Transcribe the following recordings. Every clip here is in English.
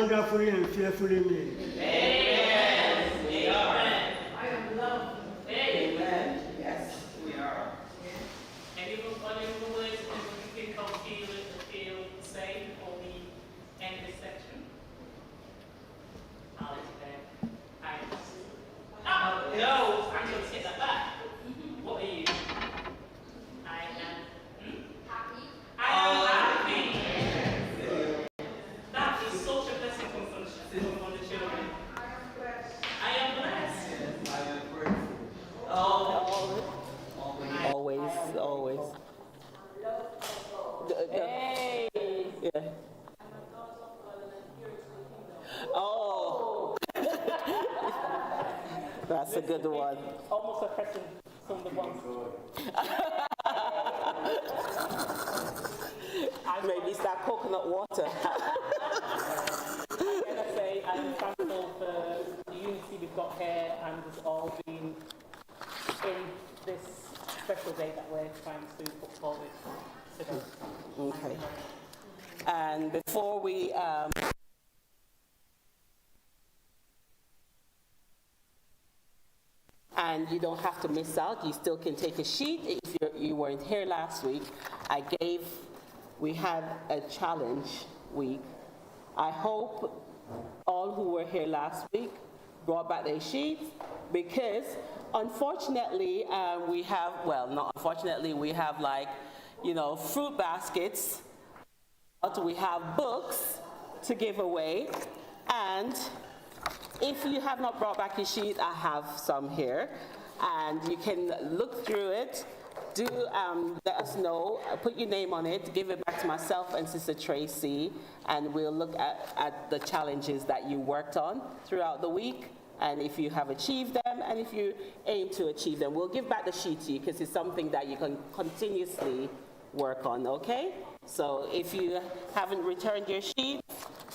wonderfully and fearfully made. Amen. Amen. I am loved. Amen. Yes, we are. Any other words that you think of feel say before we end this section? I'll let you there. No, I'm going to take that back. What are you? I am happy. I am happy. That is such a blessing from the children. I am blessed. Yes, I am grateful. Always. Hey. Yeah. Oh. That's a good one. Almost a question from the one. Maybe it's that coconut water. I'm going to say I'm thankful for the unity we've got here and us all being in this special day that we're trying to put forward today. Okay. And before we and you don't have to miss out, you still can take a sheet. If you weren't here last week, we had a challenge week. I hope all who were here last week brought back their sheets, because unfortunately we have, well, not unfortunately, we have fruit baskets, we have books to give away, and if you have not brought back your sheet, I have some here, and you can look through it. Do let us know, put your name on it, give it back to myself and Sister Tracy, and we'll look at the challenges that you worked on throughout the week, and if you have achieved them, and if you aim to achieve them. We'll give back the sheet to you, because it's something that you can continuously work on, okay? So if you haven't returned your sheet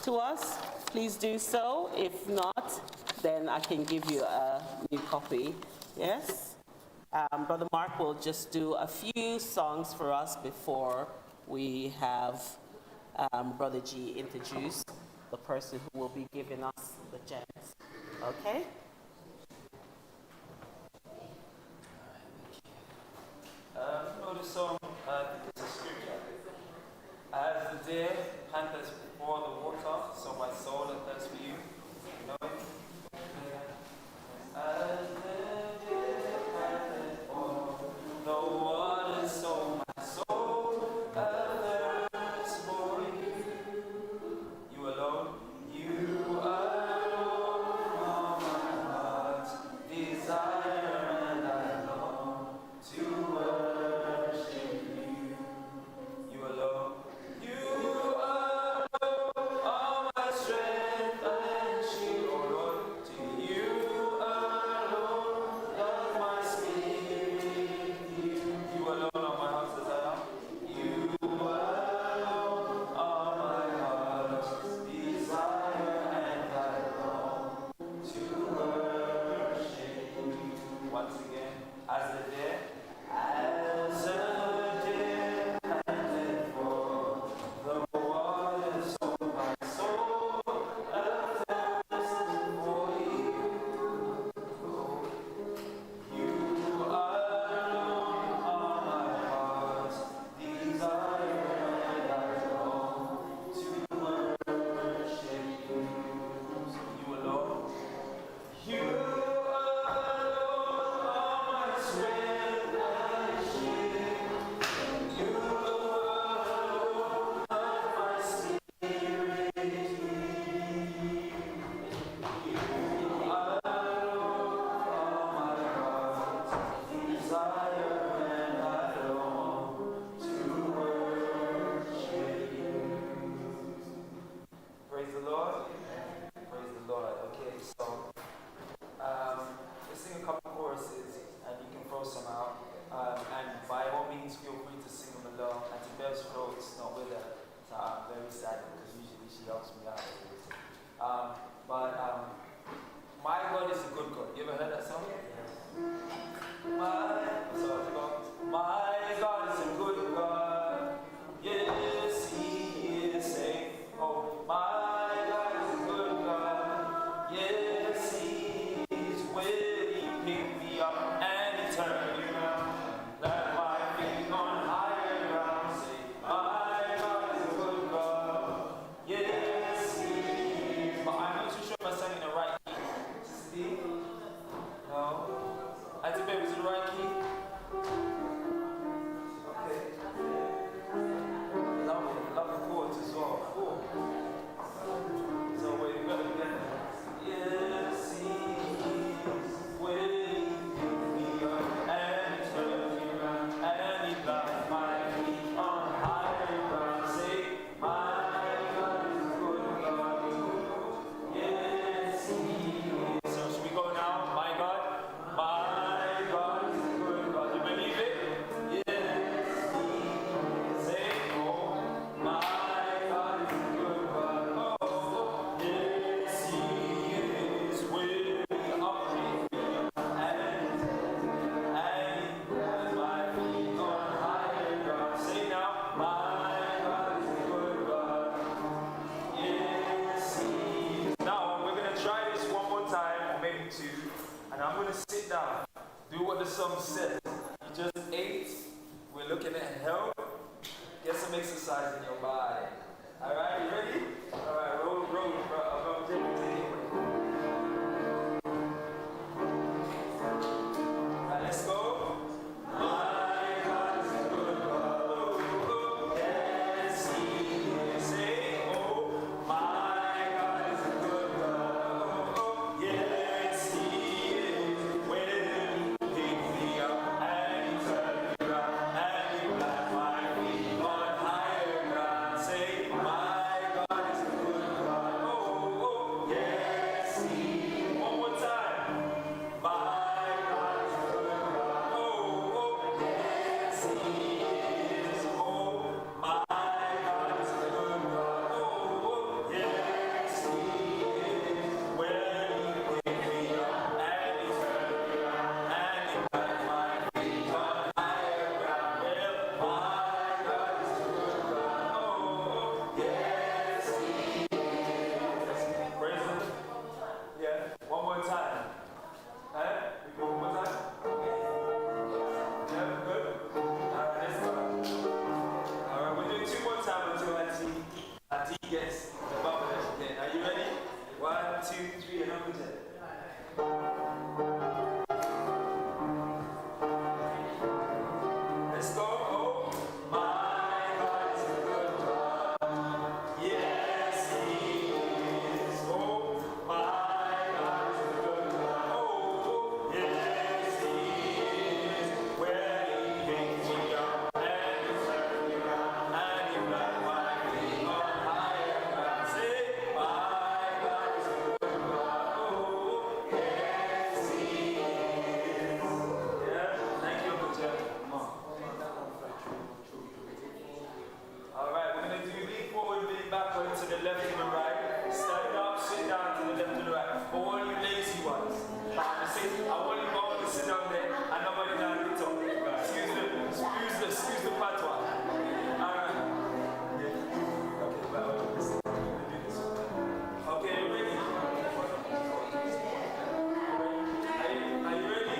to us, please do so. If not, then I can give you a new copy, yes? Brother Mark will just do a few songs for us before we have Brother G introduce the person who will be giving us the gems. Okay? Know the song, it's a scripture. As the deer panteth before the water, so my soul thirsts for you. You know it? As the deer panteth for the water, so my soul thirsts for you. You alone, you alone are my heart's desire, and I long to worship you. You alone. You alone are my strength and shield, O Lord. To you alone does my spirit yield. You alone are my heart's desire. You alone are my heart's desire, and I long to worship you. Once again, as the deer, as a deer panted for the water, so my soul thirsts for you. You alone are my heart's desire, and I long to worship you. You alone. You alone are my strength and shield. You alone are my spirit yield. You alone are my heart's desire, and I long to worship you. Praise the Lord. Praise the Lord. Okay, so we'll sing a couple choruses, and you can throw some out. And by all means, feel free to sing them along. And to Bev's throat's not with her, so I'm very sad, because usually she helps me out. But my God is a good God. You ever heard that song? My God is a good God. Yes, He is. Say, oh, my God is a the song says. You just ate. We're looking at health. Get some exercise in your body. All right, you ready? All right, roll, bro. Take it away. All right, let's go. My God is a good God. Oh, yes, He is. Say, oh, my God is a good God. Oh, yes, He is. When He picked me up and He turned me around and He planted my feet on higher ground. Say, my God is a good God. Oh, yes, He is. One more time. My God is a good God. Oh, yes, He is. Oh, my God is a good God. Oh, yes, He is. When He picked me up and He turned me around and He planted my feet on higher ground. Well, my God is a good God. Oh, yes, He is. Praise Him. Yeah, one more time. Huh? We go one more time? Yeah, good? Alright, let's go. Alright, we're doing 2 more times until Auntie gets the bubble again. Are you ready? 1, 2, 3, and over there. Let's go. Oh, my God is a good God. Yes, He is. Oh, my God is a good God. Oh, yes, He is. When He picked me up and He turned me around and He planted my feet on higher ground. Say, my God is a good God. Oh, yes, He is. Yeah, thank you, Uncle Jeff. Come on. All right, we're going to do lean forward, lean backward to the left and the right. Stand up, sit down to the left and the right. For all you lazy ones, I want you all to sit down there and nobody down the top. Excuse the patois. All right. Yeah. Okay, well, listen. Okay, you ready? Are you ready?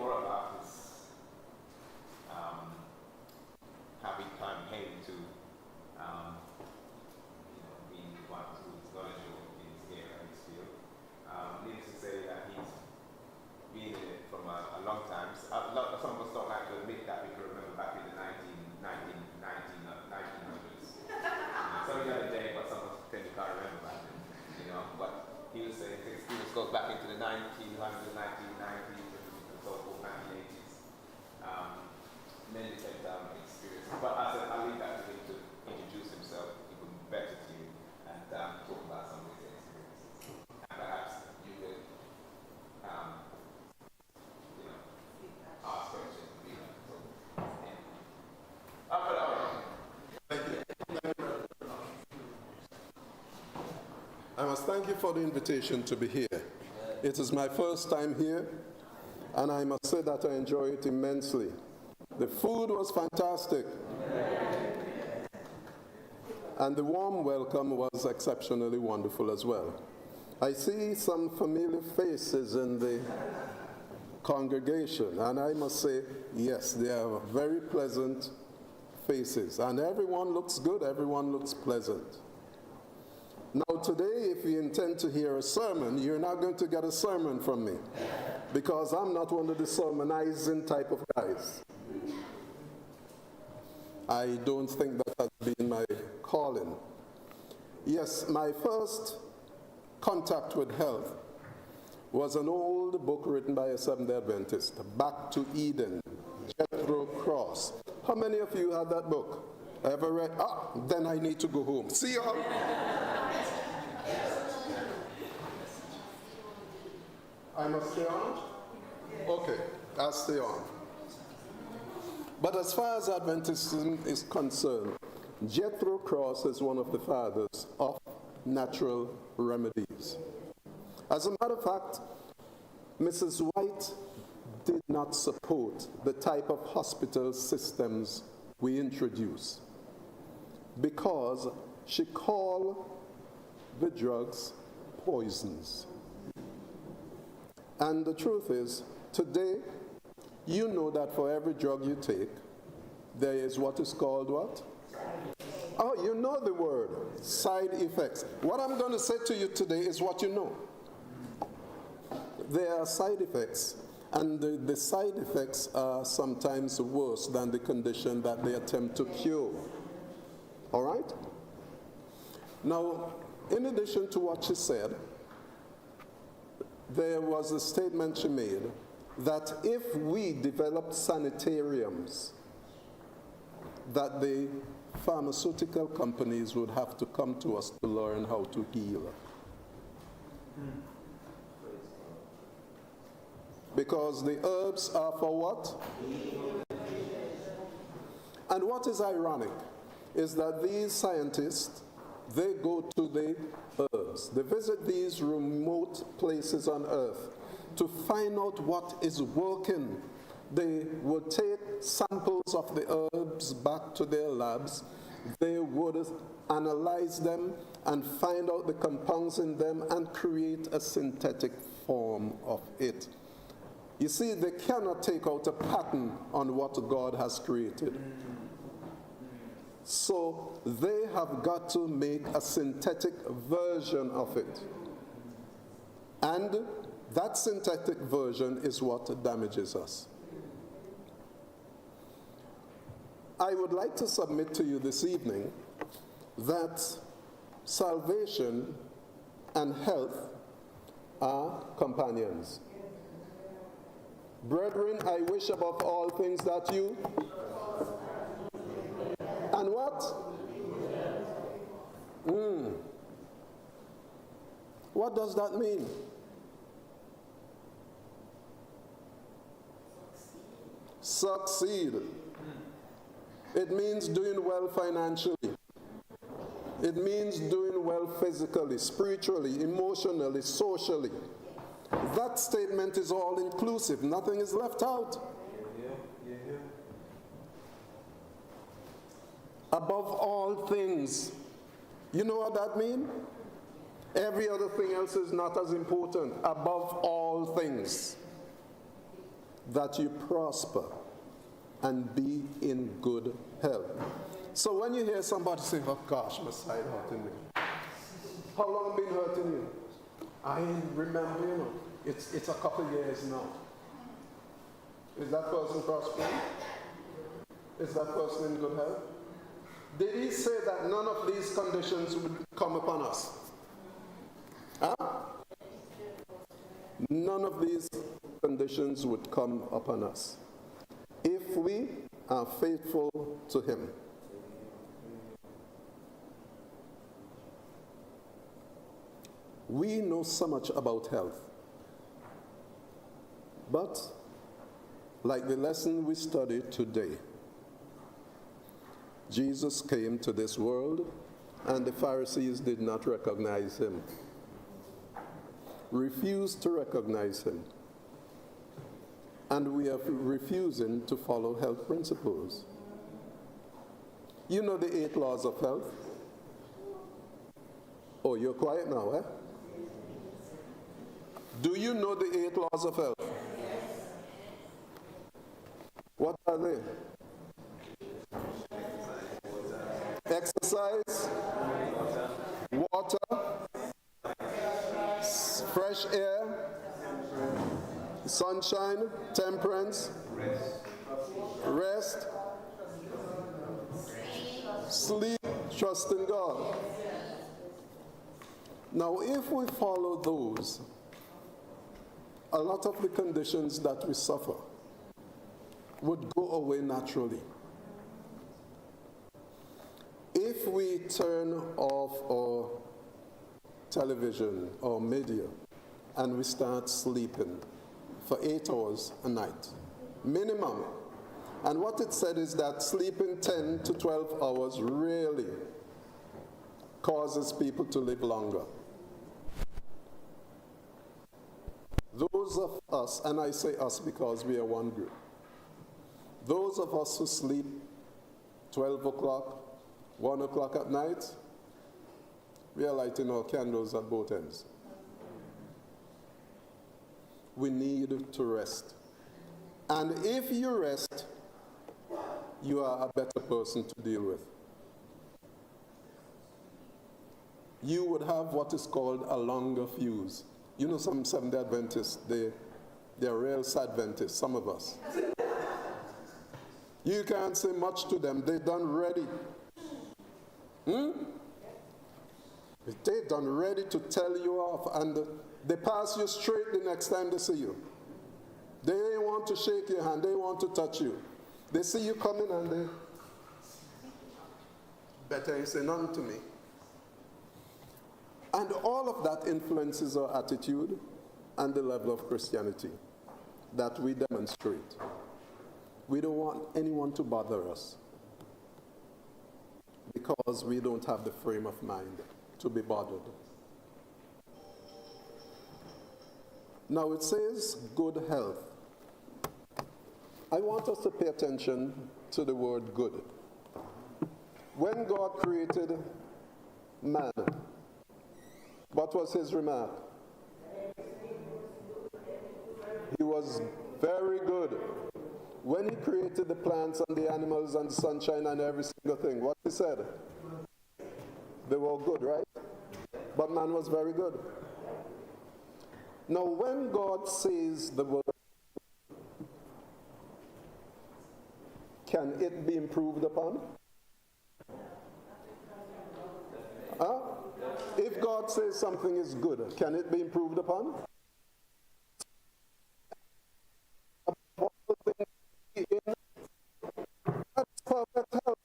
more about his having campaign to being one who's knowledgeable in his area, in his field. Needless to say that he's been in it from a long time. Some of us don't like to admit that we can remember back in the 1900s. Some of the other day, but some of us tend to can't remember back then. But he was saying this goes back into the 1900s, 1990s, and so forth, 1980s. Many different experiences. But I said, I'll leave that to him to introduce himself. He would be better to you and talk about some of his experiences. And perhaps you could, ask questions. I must thank you for the invitation to be here. It is my first time here, and I must say that I enjoy it immensely. The food was fantastic, and the warm welcome was exceptionally wonderful as well. I see some familiar faces in the congregation, and I must say, yes, they are very pleasant faces, and everyone looks good, everyone looks pleasant. Now today, if you intend to hear a sermon, you're not going to get a sermon from me, because I'm not one of the sermonizing type of guys. I don't think that has been my calling. Yes, my first contact with health was an old book written by a Seventh-day Adventist, Back to Eden, Jethro Cross. How many of you had that book? Ever read? Then I need to go home. See y'all. I must stay on? Okay, I'll stay on. But as far as Adventism is concerned, Jethro Cross is one of the fathers of natural remedies. As a matter of fact, Mrs. White did not support the type of hospital systems we introduce because she called the drugs poisons. And the truth is, today, you know that for every drug you take, there is what is called what? Oh, you know the word, side effects. What I'm going to say to you today is what you know. There are side effects, and the side effects are sometimes worse than the condition that they attempt to cure. All right? Now, in addition to what she said, there was a statement she made that if we developed sanitariums, that the pharmaceutical companies would have to come to us to learn how to heal. Because the herbs are for what? And what is ironic is that these scientists, they go to the herbs. They visit these remote places on earth to find out what is working. They would take samples of the herbs back to their labs. They would analyze them and find out the compounds in them and create a synthetic form of it. You see, they cannot take out a pattern on what God has created. So they have got to make a synthetic version of it. And that synthetic version is what damages us. I would like to submit to you this evening that salvation and health are companions. Brethren, I wish above all things that you... And what? What does that mean? Succeed. It means doing well financially. It means doing well physically, spiritually, emotionally, socially. That statement is all inclusive. Nothing is left out. Above all things. You know what that means? Every other thing else is not as important. Above all things. that you prosper and be in good health. So when you hear somebody say, oh gosh, my side hurting me. How long been hurting you? I remember, it's a couple years now. Is that person prospering? Is that person in good health? Did he say that none of these conditions would come upon us? Huh? None of these conditions would come upon us if we are faithful to him. We know so much about health, but like the lesson we studied today, Jesus came to this world and the Pharisees did not recognize him, refused to recognize him, and we are refusing to follow health principles. You know the 8 laws of health? Oh, you're quiet now, eh? Do you know the 8 laws of health? What are they? Exercise, water, fresh air, sunshine, temperance, rest, sleep, trust in God. Now, if we follow those, a lot of the conditions that we suffer would go away naturally. If we turn off our television or media and we start sleeping for 8 hours a night, minimum, and what it said is that sleeping 10 to 12 hours really causes people to live longer. Those of us, and I say us because we are one group, those of us who sleep 12 o'clock, 1 o'clock at night, we are lighting our candles at both ends. We need to rest. And if you rest, you are a better person to deal with. You would have what is called a longer fuse. You know, some Seventh-day Adventists, they're real Adventists, some of us. You can't say much to them. They're done ready. They're done ready to tell you off, and they pass you straight the next time they see you. They want to shake your hand. They want to touch you. They see you coming and they better you say nothing to me. And all of that influences our attitude and the level of Christianity that we demonstrate. We don't want anyone to bother us because we don't have the frame of mind to be bothered. Now it says good health. I want us to pay attention to the word good. When God created man, what was his remark? He was very good. When he created the plants and the animals and the sunshine and every single thing, what he said? They were good, right? But man was very good. Now, when God says the word, can it be improved upon? Huh? If God says something is good, can it be improved upon? That's perfect health.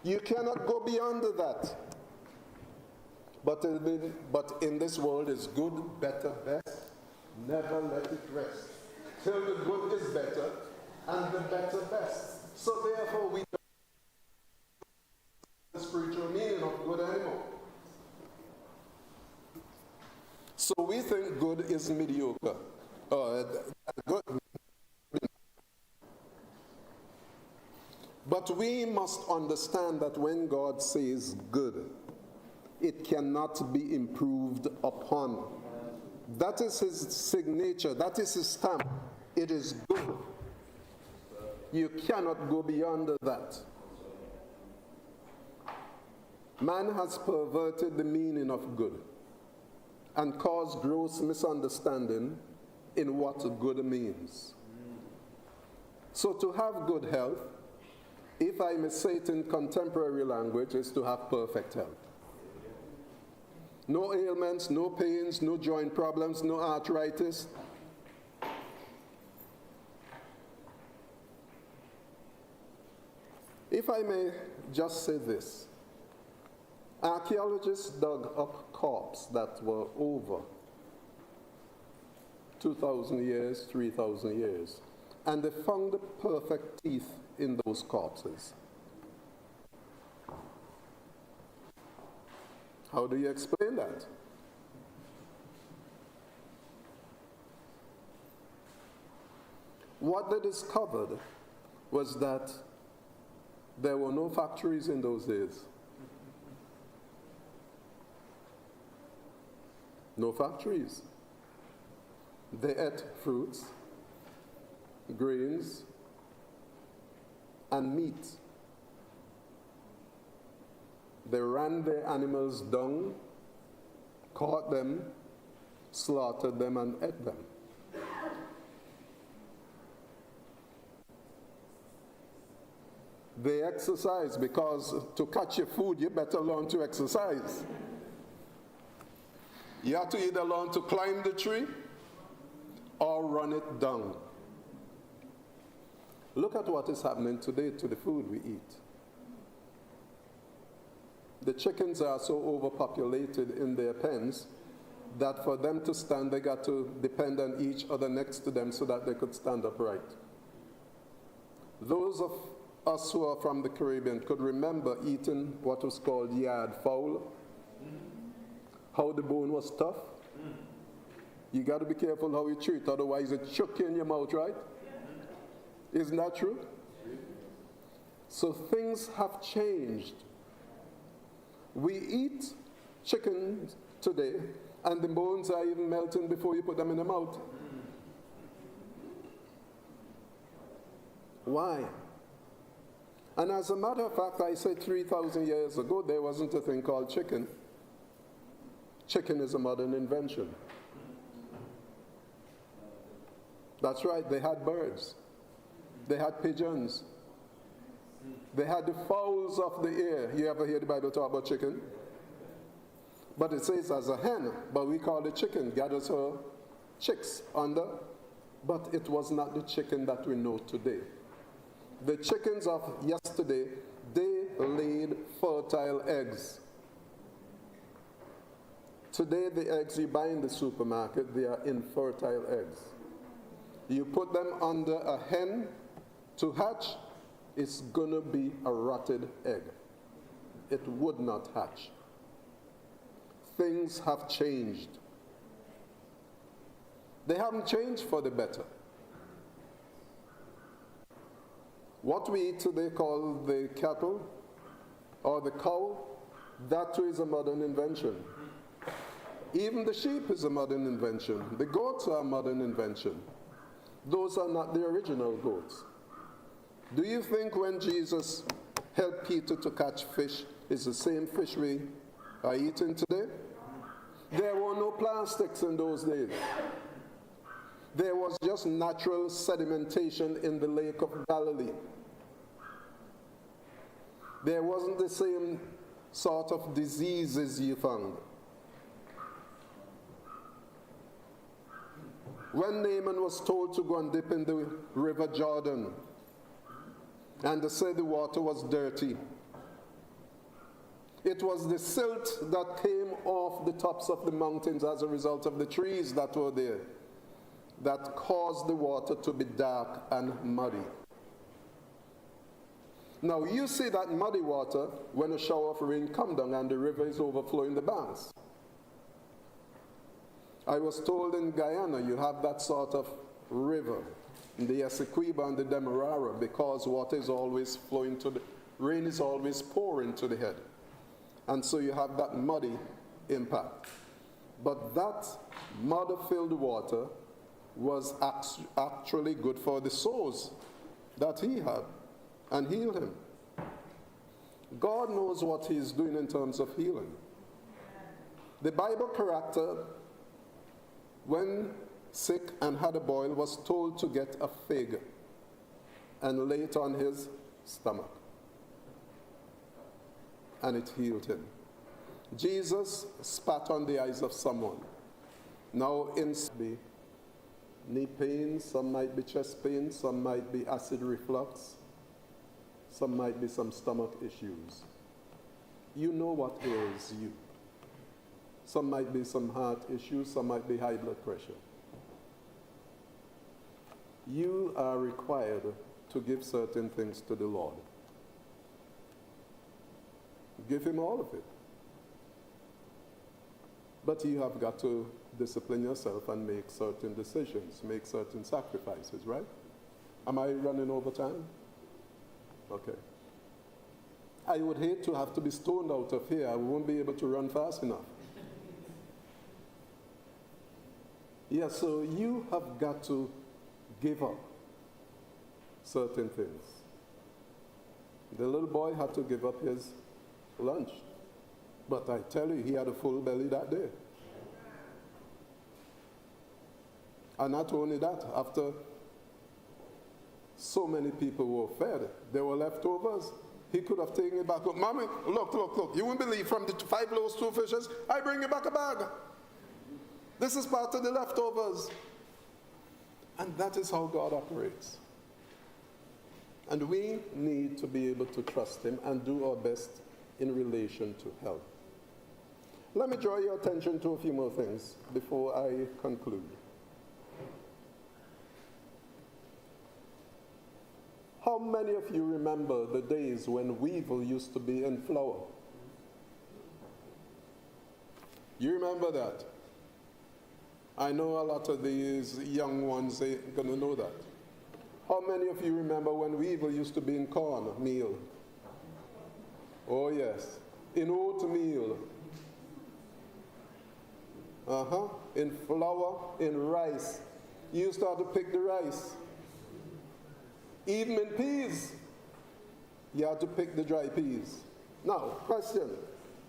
You cannot go beyond that. But in this world is good, better, best. Never let it rest. Till the good is better and the better best. So therefore we don't know the spiritual meaning of good anymore. So we think good is mediocre. Good. But we must understand that when God says good, it cannot be improved upon. That is his signature, that is his stamp. It is good. You cannot go beyond that. Man has perverted the meaning of good and caused gross misunderstanding in what good means. So to have good health, if I may say it in contemporary language, is to have perfect health. No ailments, no pains, no joint problems, no arthritis. If I may just say this, archaeologists dug up corpses that were over 2,000 years, 3,000 years, and they found the perfect teeth in those corpses. How do you explain that? What they discovered was that there were no factories in those days. No factories. They ate fruits, grains, and meat. They ran their animals down, caught them, slaughtered them, and ate them. They exercise because to catch your food, you better learn to exercise. You have to either learn to climb the tree or run it down. Look at what is happening today to the food we eat. The chickens are so overpopulated in their pens that for them to stand, they got to depend on each other next to them so that they could stand upright. Those of us who are from the Caribbean could remember eating what was called yard fowl, how the bone was tough. You got to be careful how you chew it, otherwise it choke you in your mouth, right? Isn't that true? So things have changed. We eat chicken today, and the bones are even melting before you put them in the mouth. Why? And as a matter of fact, I said 3,000 years ago, there wasn't a thing called chicken. Chicken is a modern invention. That's right, they had birds. They had pigeons. They had the fowls of the air. You ever hear the Bible talk about chicken? But it says as a hen, but we call it chicken, gathers her chicks under. But it was not the chicken that we know today. The chickens of yesterday, they laid fertile eggs. Today, the eggs you buy in the supermarket, they are infertile eggs. You put them under a hen to hatch, it's going to be a rotted egg. It would not hatch. Things have changed. They haven't changed for the better. What we eat today called the cattle or the cow, that too is a modern invention. Even the sheep is a modern invention. The goats are a modern invention. Those are not the original goats. Do you think when Jesus helped Peter to catch fish, it's the same fish we are eating today? There were no plastics in those days. There was just natural sedimentation in the Lake of Galilee. There wasn't the same sort of diseases you found. When Naaman was told to go and dip in the river Jordan, and they said the water was dirty, it was the silt that came off the tops of the mountains as a result of the trees that were there that caused the water to be dark and muddy. Now you see that muddy water when a shower of rain comes down and the river is overflowing the banks. I was told in Guyana you have that sort of river in the Essequibo and the Demerara because water is always flowing to the, rain is always pouring to the head. And so you have that muddy impact. But that mud-filled water was actually good for the sores that he had and healed him. God knows what he's doing in terms of healing. The Bible character, when sick and had a boil, was told to get a fig and lay it on his stomach. And it healed him. Jesus spat on the eyes of someone. Now, in knee pain, some might be chest pain, some might be acid reflux, some might be some stomach issues. You know what ails you. Some might be some heart issues, some might be high blood pressure. You are required to give certain things to the Lord. Give him all of it. But you have got to discipline yourself and make certain decisions, make certain sacrifices, right? Am I running over time? Okay. I would hate to have to be stoned out of here. I won't be able to run fast enough. Yeah, so you have got to give up certain things. The little boy had to give up his lunch. But I tell you, he had a full belly that day. And not only that, after so many people were fed, there were leftovers. He could have taken it back. Mommy, look. You won't believe, from the 5 loaves, 2 fishes, I bring you back a bag. This is part of the leftovers. And that is how God operates. And we need to be able to trust him and do our best in relation to health. Let me draw your attention to a few more things before I conclude. How many of you remember the days when weevil used to be in flour? You remember that? I know a lot of these young ones ain't going to know that. How many of you remember when weevil used to be in corn meal? Oh yes, in oatmeal. In flour, in rice. You used to have to pick the rice. Even in peas, you had to pick the dry peas. Now, question.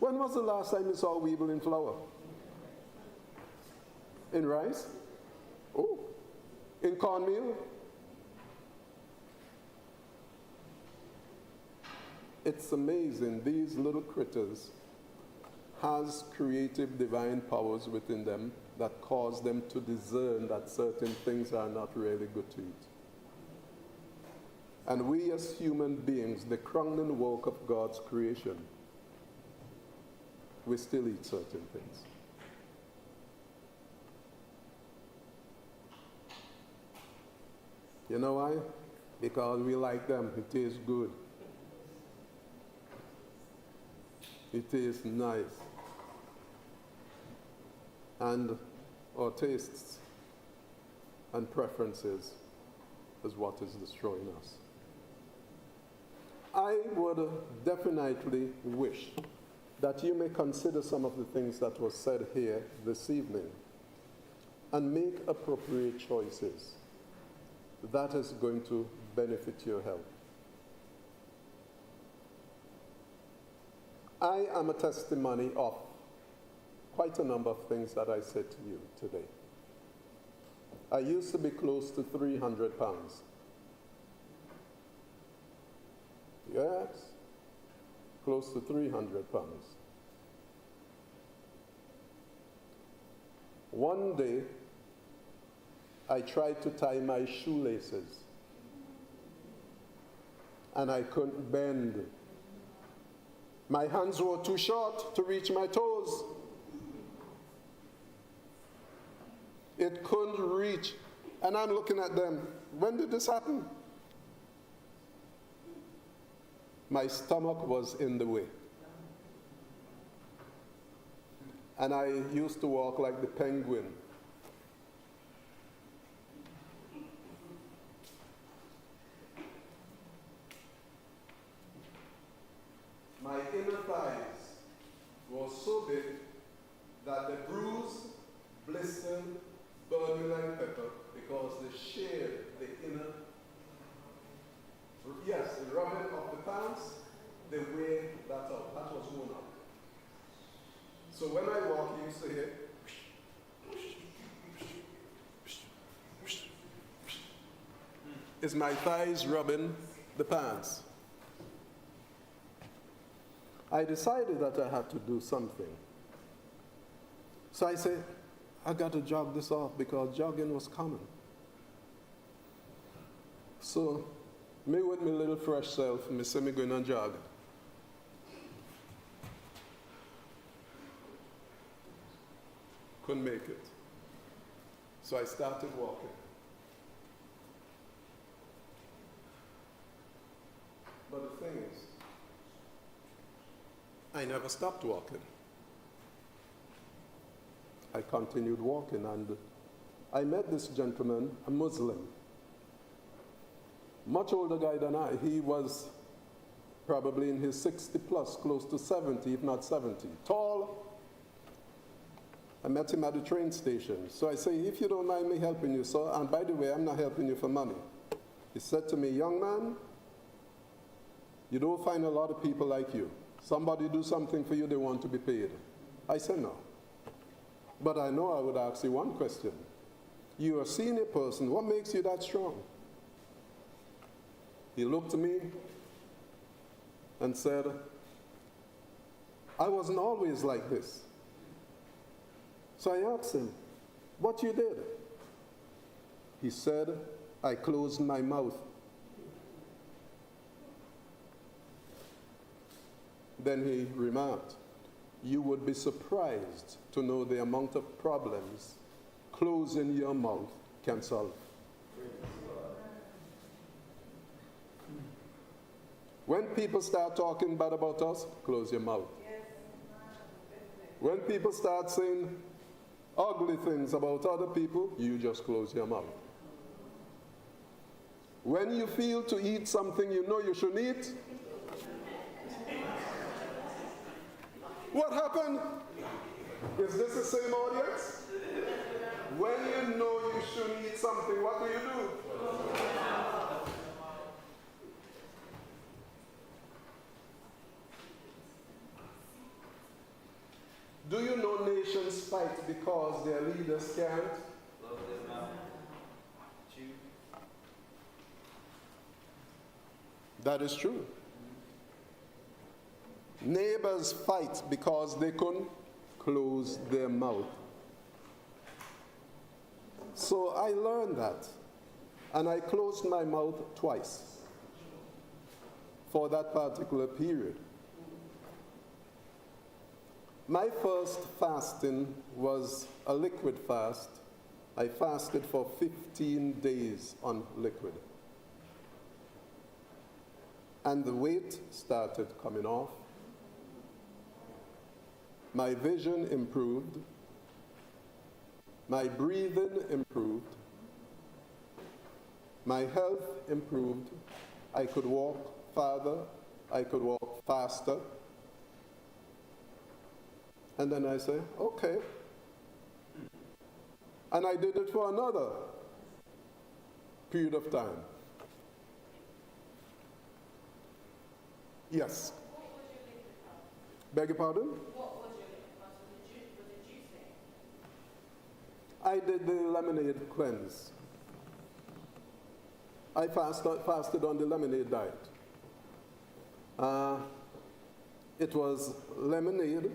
When was the last time you saw weevil in flour? In rice? Oh. In cornmeal? It's amazing. These little critters has creative divine powers within them that cause them to discern that certain things are not really good to eat. And we as human beings, the crowning work of God's creation, we still eat certain things. You know why? Because we like them. It tastes good. It tastes nice. And our tastes and preferences is what is destroying us. I would definitely wish that you may consider some of the things that were said here this evening and make appropriate choices. That is going to benefit your health. I am a testimony of quite a number of things that I said to you today. I used to be close to 300 pounds. Yes, close to 300 pounds. One day, I tried to tie my shoelaces, and I couldn't bend. My hands were too short to reach my toes. It couldn't reach. And I'm looking at them. When did this happen? My stomach was in the way. And I used to walk like the penguin. My inner thighs wasn't burning like pepper because they shared the inner, yes, the rubbing of the pants, they weighed that out. That was worn out. So when I walk, you used to hear, is my thighs rubbing the pants. I decided that I had to do something. So I said, I got to jog this off because jogging was common. So, me with my little fresh self, me say me going and jog. Couldn't make it. So I started walking. But the thing is, I never stopped walking. I continued walking, and I met this gentleman, a Muslim, much older guy than I. He was probably in his 60 plus, close to 70, if not 70. Tall. I met him at the train station. So I say, if you don't mind me helping you, sir, and by the way, I'm not helping you for money. He said to me, young man, you don't find a lot of people like you. Somebody do something for you, they want to be paid. I said, no. But I know I would ask you one question. You're a senior person. What makes you that strong? He looked at me and said, I wasn't always like this. So I asked him, what you did? He said, I closed my mouth. Then he remarked, you would be surprised to know the amount of problems closing your mouth can solve. When people start talking bad about us, close your mouth. When people start saying ugly things about other people, you just close your mouth. When you feel to eat something you know you shouldn't eat, what happened? Is this the same audience? When you know you shouldn't eat something, what do? Do you know nations fight because their leaders can't? That is true. Neighbors fight because they couldn't close their mouth. So I learned that, and I closed my mouth twice for that particular period. My first fasting was a liquid fast. I fasted for 15 days on liquid. And the weight started coming off. My vision improved. My breathing improved. My health improved. I could walk farther. I could walk faster. And then I say, okay. And I did it for another period of time. Yes. Beg your pardon? I did the lemonade cleanse. I fasted on the lemonade diet. It was lemonade,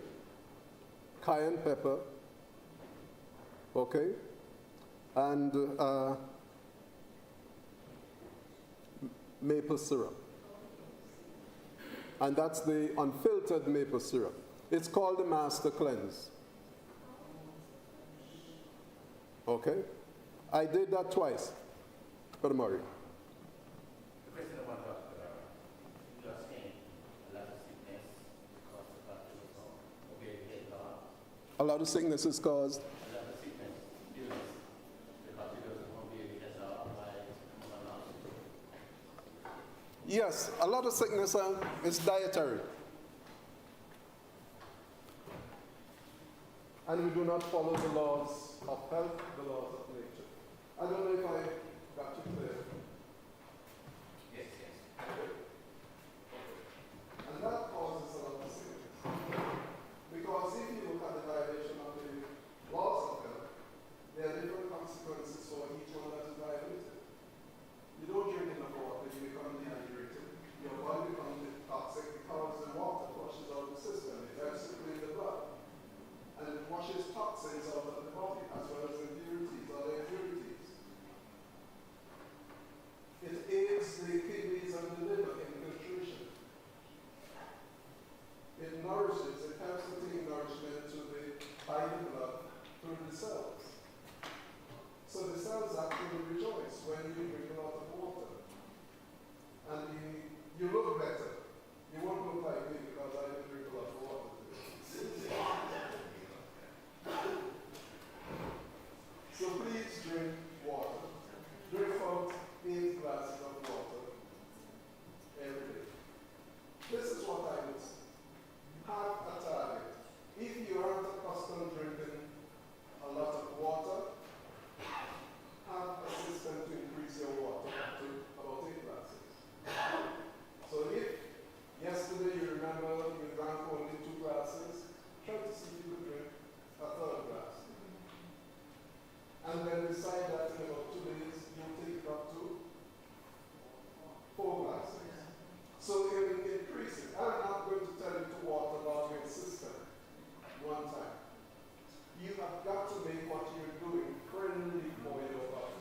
cayenne pepper, okay, and maple syrup. And that's the unfiltered maple syrup. It's called the Master Cleanse. Okay? I did that twice. Brother Murray. The question I want to ask, you are saying a lot of sickness because of that obey God. A lot of sickness is caused. A lot of sickness, illness, because he doesn't obey God by someone else. Yes, a lot of sickness is dietary. I and we do not follow the laws of health, the laws of nature. I don't know if I got you clear. Yes, yes. And that causes a lot of sickness. Because if you look at the violation of the laws of health, there are different consequences for each one that is violated. You don't drink enough water, you become dehydrated. Your body becomes toxic because the water flushes out the system. It helps to clean the blood. And it washes toxins out of the body as well as impurities, other impurities. It aids the kidneys and the liver in filtration. It nourishes, it helps to take nourishment by the blood through the cells. So the cells actually rejoice when you drink a lot of water. And you look better. You won't look like me because I didn't drink a lot of water today. So please drink water. Drink about 8 glasses of water every day. This is what I would say. Have a target. If you aren't accustomed to drinking a lot of water, have a system to increase your water to about 8 glasses. So if yesterday you remember you drank only 2 glasses, try to see if you could drink a 3rd glass. And then decide that in about 2 days you'll take it up to 4 glasses. So it will increase it. I'm not going to tell you to water down your system one time. You have got to make what you're doing friendly for your body.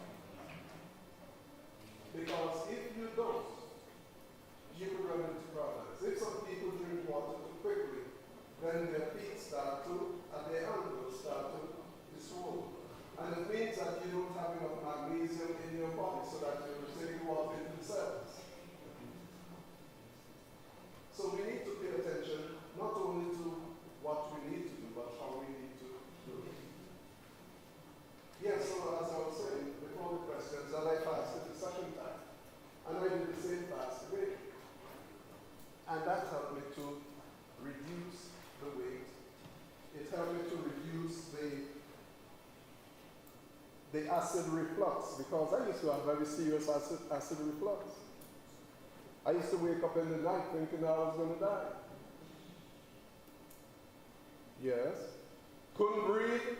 Because if you don't, you will run into problems. If some people drink water too quickly, then their feet start to, and their ankles start to be swollen. And it means that you don't have enough magnesium in your body so that you're receiving water into the cells. So we need to pay attention not only to what we need to do, but how we need to do it. Yes, so as I was saying before the questions, that I fasted the second time. And I did the same fast again. And that helped me to reduce the weight. It helped me to reduce the acid reflux, because I used to have very serious acid reflux. I used to wake up in the night thinking I was going to die. Yes. Couldn't breathe,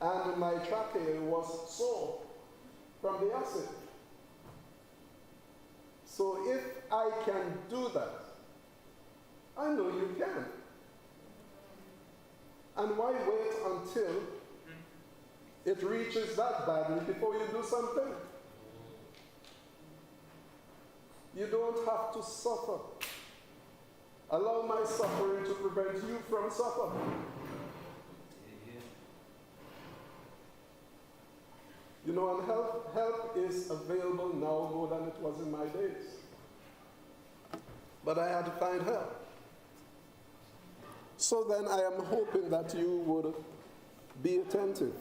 and my trachea was sore from the acid. So if I can do that, I know you can. And why wait until it reaches that badly before you do something? You don't have to suffer. Allow my suffering to prevent you from suffering. You know, and help is available now more than it was in my days. But I had to find help. So then I am hoping that you would be attentive.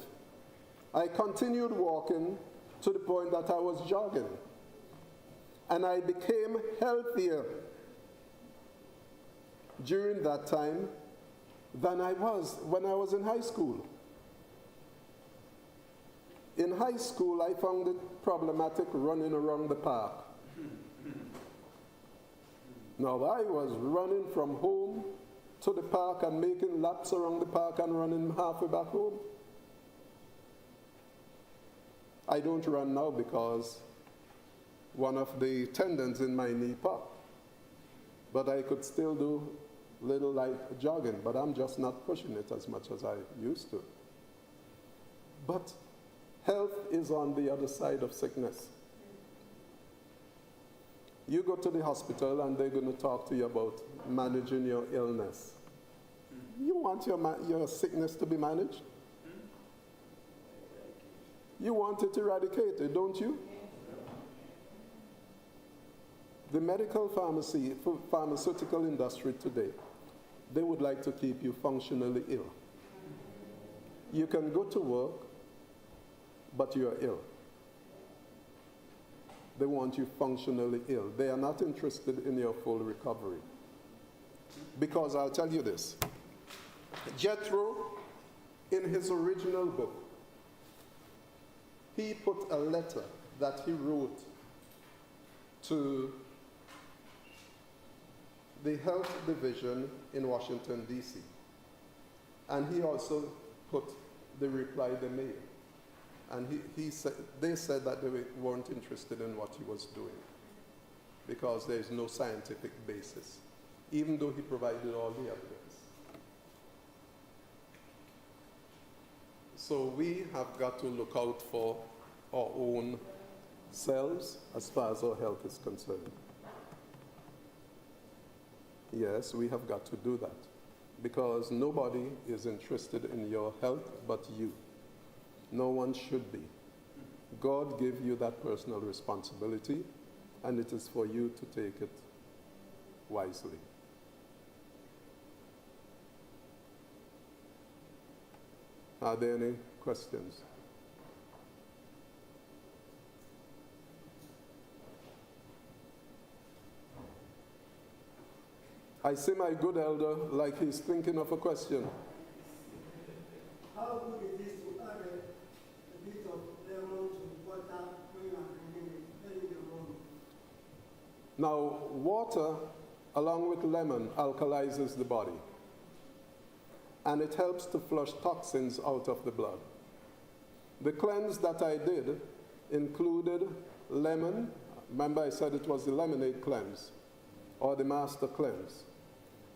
I continued walking to the point that I was jogging. And I became healthier during that time than I was when I was in high school. In high school, I found it problematic running around the park. Now, I was running from home to the park and making laps around the park and running halfway back home. I don't run now because one of the tendons in my knee popped. But I could still do little light jogging, but I'm just not pushing it as much as I used to. But health is on the other side of sickness. You go to the hospital and they're going to talk to you about managing your illness. You want your sickness to be managed? You want it eradicated, don't you? The medical pharmaceutical industry today, they would like to keep you functionally ill. You can go to work, but you're ill. They want you functionally ill. They are not interested in your full recovery. Because I'll tell you this, Jethro in his original book, he put a letter that he wrote to the Health Division in Washington, D.C. And he also put the reply they made. And they said that they weren't interested in what he was doing because there is no scientific basis, even though he provided all the evidence. So we have got to look out for our own selves as far as our health is concerned. Yes, we have got to do that because nobody is interested in your health but you. No one should be. God gave you that personal responsibility, and it is for you to take it wisely. Are there any questions? I see my good elder like he's thinking of a question. How good is this to add a bit of lemon to water when you are drinking the rum? Now, water, along with lemon, alkalizes the body. And it helps to flush toxins out of the blood. The cleanse that I did included lemon. Remember I said it was the lemonade cleanse, or the master cleanse.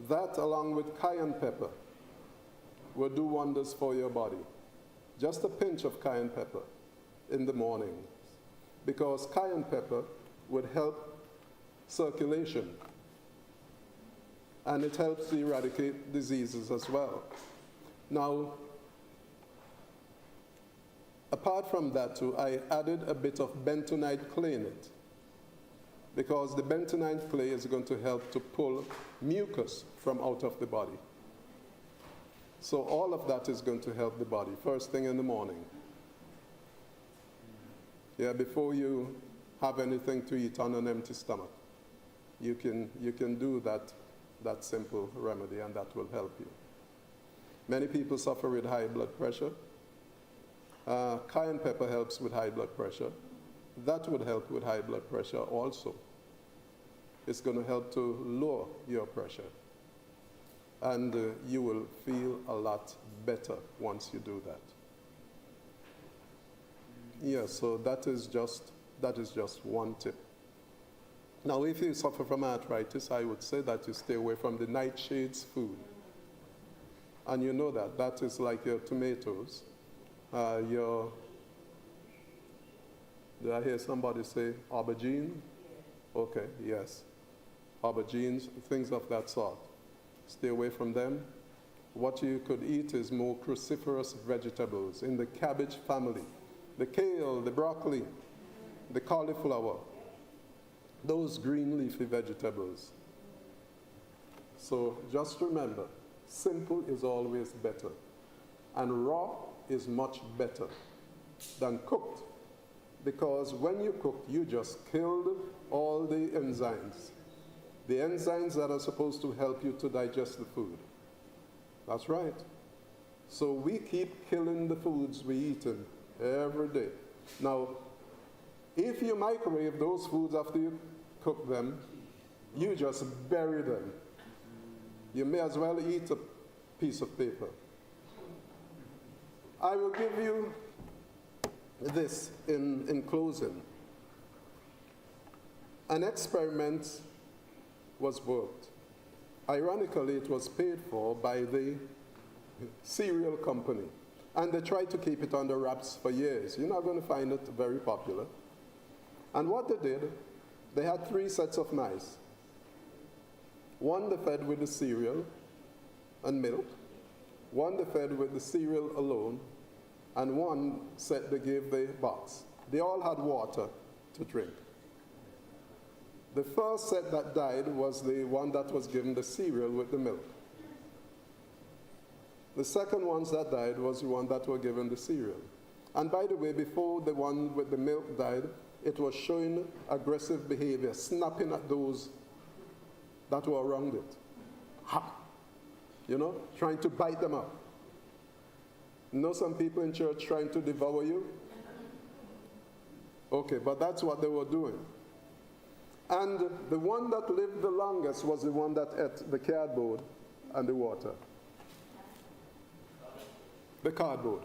That, along with cayenne pepper, will do wonders for your body. Just a pinch of cayenne pepper in the morning, because cayenne pepper would help circulation, and it helps to eradicate diseases as well. Now, apart from that too, I added a bit of bentonite clay in it, because the bentonite clay is going to help to pull mucus from out of the body. So all of that is going to help the body first thing in the morning. Yeah, before you have anything to eat on an empty stomach, you can do that simple remedy, and that will help you. Many people suffer with high blood pressure. Cayenne pepper helps with high blood pressure. That would help with high blood pressure also. It's going to help to lower your pressure. And you will feel a lot better once you do that. Yeah, so that is just one tip. Now, if you suffer from arthritis, I would say that you stay away from the nightshades food. And you know that is like your tomatoes, did I hear somebody say aubergine? Okay, yes. Aubergines, things of that sort. Stay away from them. What you could eat is more cruciferous vegetables in the cabbage family. The kale, the broccoli, the cauliflower, those green leafy vegetables. So just remember, simple is always better. And raw is much better than cooked. Because when you cook, you just killed all the enzymes. The enzymes that are supposed to help you to digest the food. That's right. So we keep killing the foods we eat every day. Now, if you microwave those foods after you cook them, you just bury them. You may as well eat a piece of paper. I will give you this in closing. An experiment was worked. Ironically, it was paid for by the cereal company. And they tried to keep it under wraps for years. You're not going to find it very popular. And what they did, they had 3 sets of mice. One they fed with the cereal and milk. One they fed with the cereal alone. And one set they gave the box. They all had water to drink. The first set that died was the one that was given the cereal with the milk. The second ones that died was the one that were given the cereal. And by the way, before the one with the milk died, it was showing aggressive behavior, snapping at those that were around it. Ha! You know, trying to bite them up. Know some people in church trying to devour you? Okay, but that's what they were doing. And the one that lived the longest was the one that ate the cardboard and the water. The cardboard.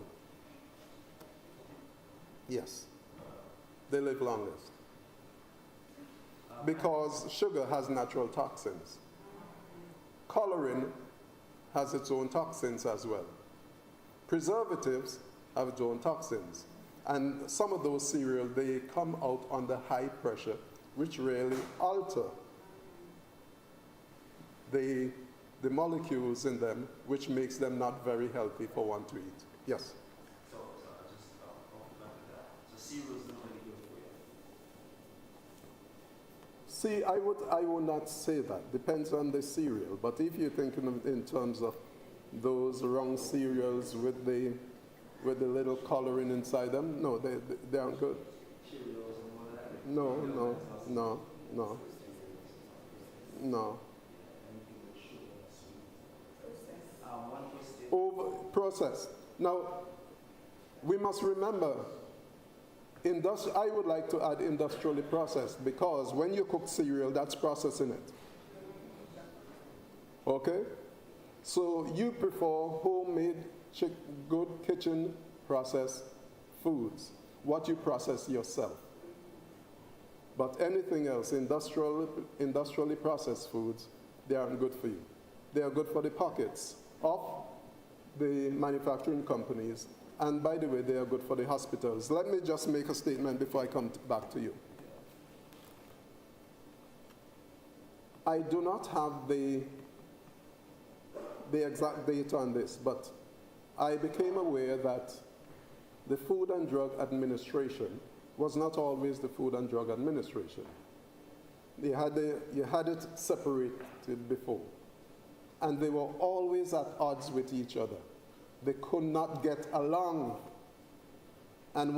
Yes. They live longest. Because sugar has natural toxins. Coloring has its own toxins as well. Preservatives have its own toxins. And some of those cereals, they come out under high pressure, which really alter the molecules in them, which makes them not very healthy for one to eat. Yes? So I just off the back of that. So cereals don't really good for you. See, I would not say that. Depends on the cereal. But if you're thinking in terms of those wrong cereals with the little coloring inside them, no, they aren't good. Cheerios and all that. No. Anything with sugar and sweet. One question. Over processed. Now, we must remember, I would like to add industrially processed, because when you cook cereal, that's processing it. Okay? So you prefer homemade, good kitchen processed foods, what you process yourself. But anything else, industrially processed foods, they aren't good for you. They are good for the pockets of the manufacturing companies. And by the way, they are good for the hospitals. Let me just make a statement before I come back to you. I do not have the exact data on this, but I became aware that the Food and Drug Administration was not always the Food and Drug Administration. You had it separated before. And they were always at odds with each other. They could not get along. And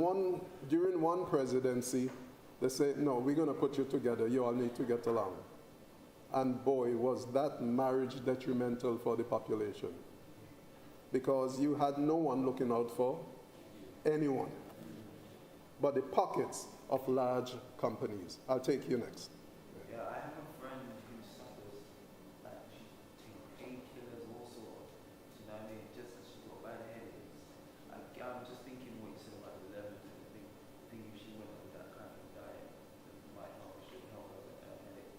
during one presidency, they said, no, we're going to put you together. You all need to get along. And boy, was that marriage detrimental for the population. Because you had no one looking out for anyone but the pockets of large companies. I'll take you next. Yeah, I have a friend who suffers, like, she takes painkillers, all sorts. You know what I mean? Just as she got bad headaches. I'm just thinking what you said about the lemons and the thing. I think if she went on that kind of diet, it might help. It should help her with that headache.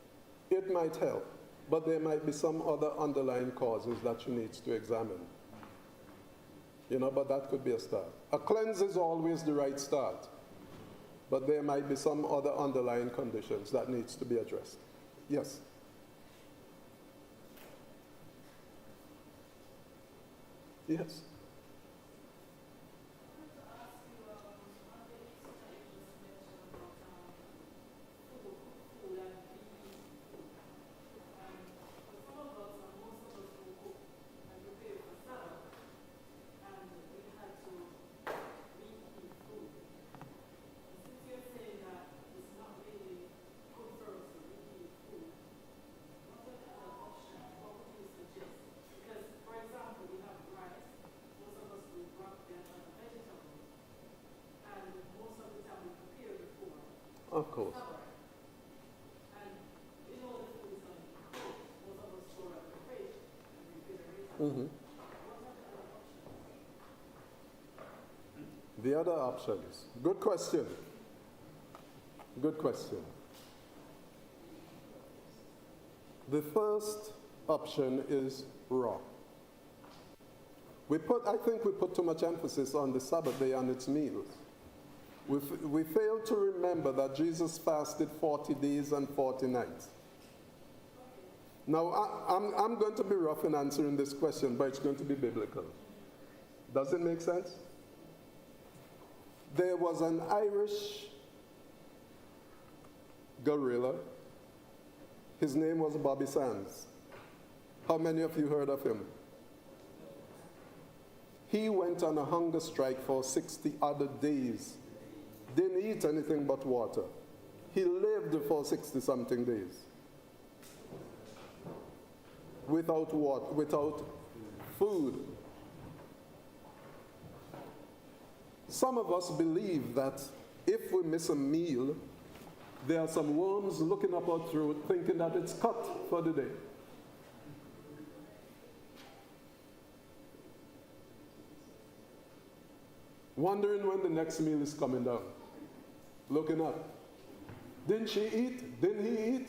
It might help, but there might be some other underlying causes that she needs to examine. You know, but that could be a start. A cleanse is always the right start, but there might be some other underlying conditions that needs to be addressed. Yes? Yes? Of course. Mm-hmm. The other options. Good question. Good question. The first option is raw. I think we put too much emphasis on the Sabbath day and its meals. We fail to remember that Jesus fasted 40 days and 40 nights. Now, I'm going to be rough in answering this question, but it's going to be biblical. Does it make sense? There was an Irish gorilla. His name was Bobby Sands. How many of you heard of him? He went on a hunger strike for 60 other days. Didn't eat anything but water. He lived for 60-something days. Without water, without food. Some of us believe that if we miss a meal, there are some worms looking up our throat thinking that it's cut for the day. Wondering when the next meal is coming down. Looking up. Didn't she eat? Didn't he eat?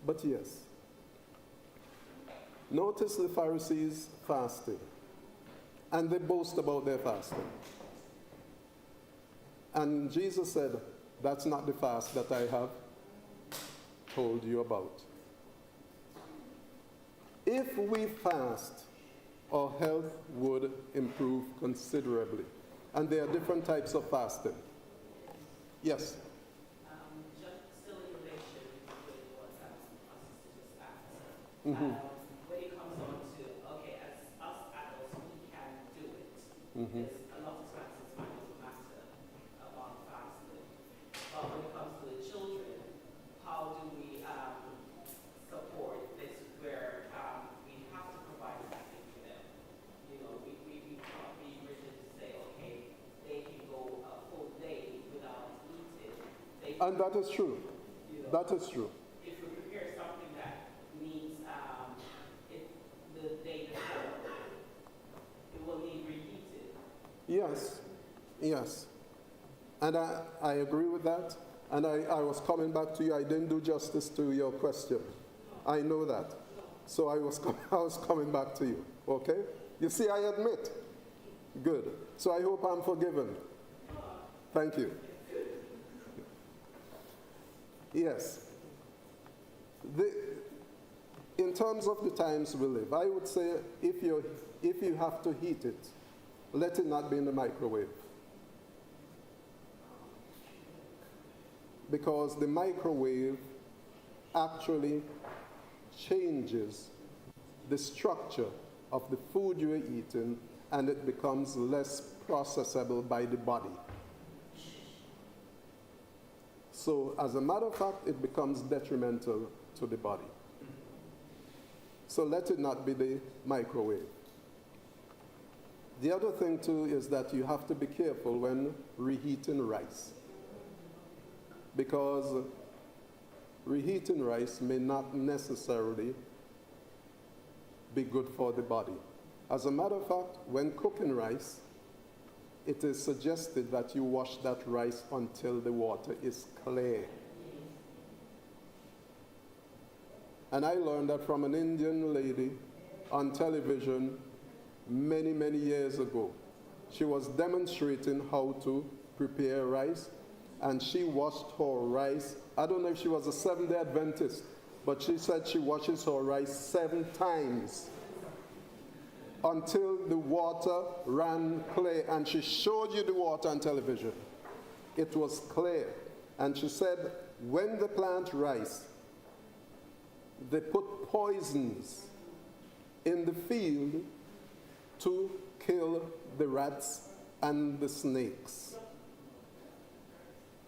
But yes. Notice the Pharisees fasting. And they boast about their fasting. And Jesus said, that's not the fast that I have told you about. If we fast, our health would improve considerably. And there are different types of fasting. Yes? Just still in relation with what our sister just asked. Mm-hmm. When it comes on to, okay, as us adults, we can do it. Mm-hmm. Because a lot of times it's not a matter about fasting. But when it comes to the children, how do we support this where we have to provide something for them? You know, we can't be rigid to say, okay, they can go a full day without eating. And that is true. That is true. If we prepare something that needs the day before, it will need reheated. Yes. Yes. And I agree with that. And I was coming back to you. I didn't do justice to your question. I know that. So I was coming back to you. Okay? You see, I admit. Good. So I hope I'm forgiven. Thank you. Yes. In terms of the times we live, I would say if you have to heat it, let it not be in the microwave. Because the microwave actually changes the structure of the food you're eating, and it becomes less processable by the body. So as a matter of fact, it becomes detrimental to the body. So let it not be the microwave. The other thing too is that you have to be careful when reheating rice. Because reheating rice may not necessarily be good for the body. As a matter of fact, when cooking rice, it is suggested that you wash that rice until the water is clear. And I learned that from an Indian lady on television many, many years ago. She was demonstrating how to prepare rice, and she washed her rice. I don't know if she was a Seventh-day Adventist, but she said she washes her rice 7 times until the water ran clear. And she showed you the water on television. It was clear. And she said, when they plant rice, they put poisons in the field to kill the rats and the snakes.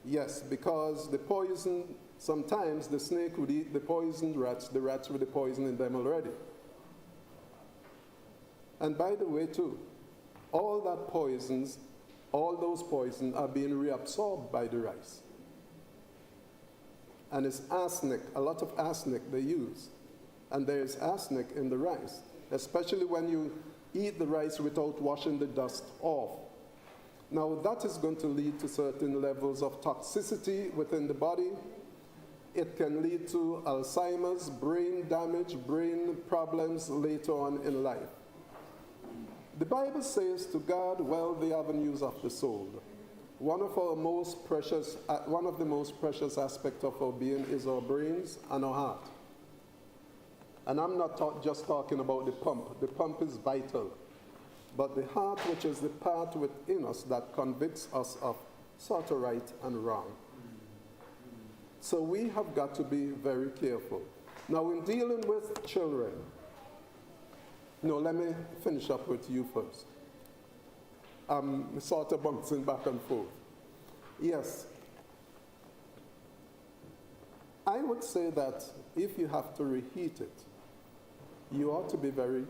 Yes, because the poison, sometimes the snake would eat the poisoned rats, the rats with the poison in them already. And by the way too, all those poisons are being reabsorbed by the rice. And it's arsenic, a lot of arsenic they use. And there is arsenic in the rice, especially when you eat the rice without washing the dust off. Now that is going to lead to certain levels of toxicity within the body. It can lead to Alzheimer's, brain damage, brain problems later on in life. The Bible says, to guard well the avenues of the soul. One of the most precious aspects of our being is our brains and our heart. And I'm not just talking about the pump. The pump is vital. But the heart, which is the part within us that convicts us of sort of right and wrong. So we have got to be very careful. Now, in dealing with children, no, let me finish up with you first. I'm sort of bouncing back and forth. Yes. I would say that if you have to reheat it, you ought to be very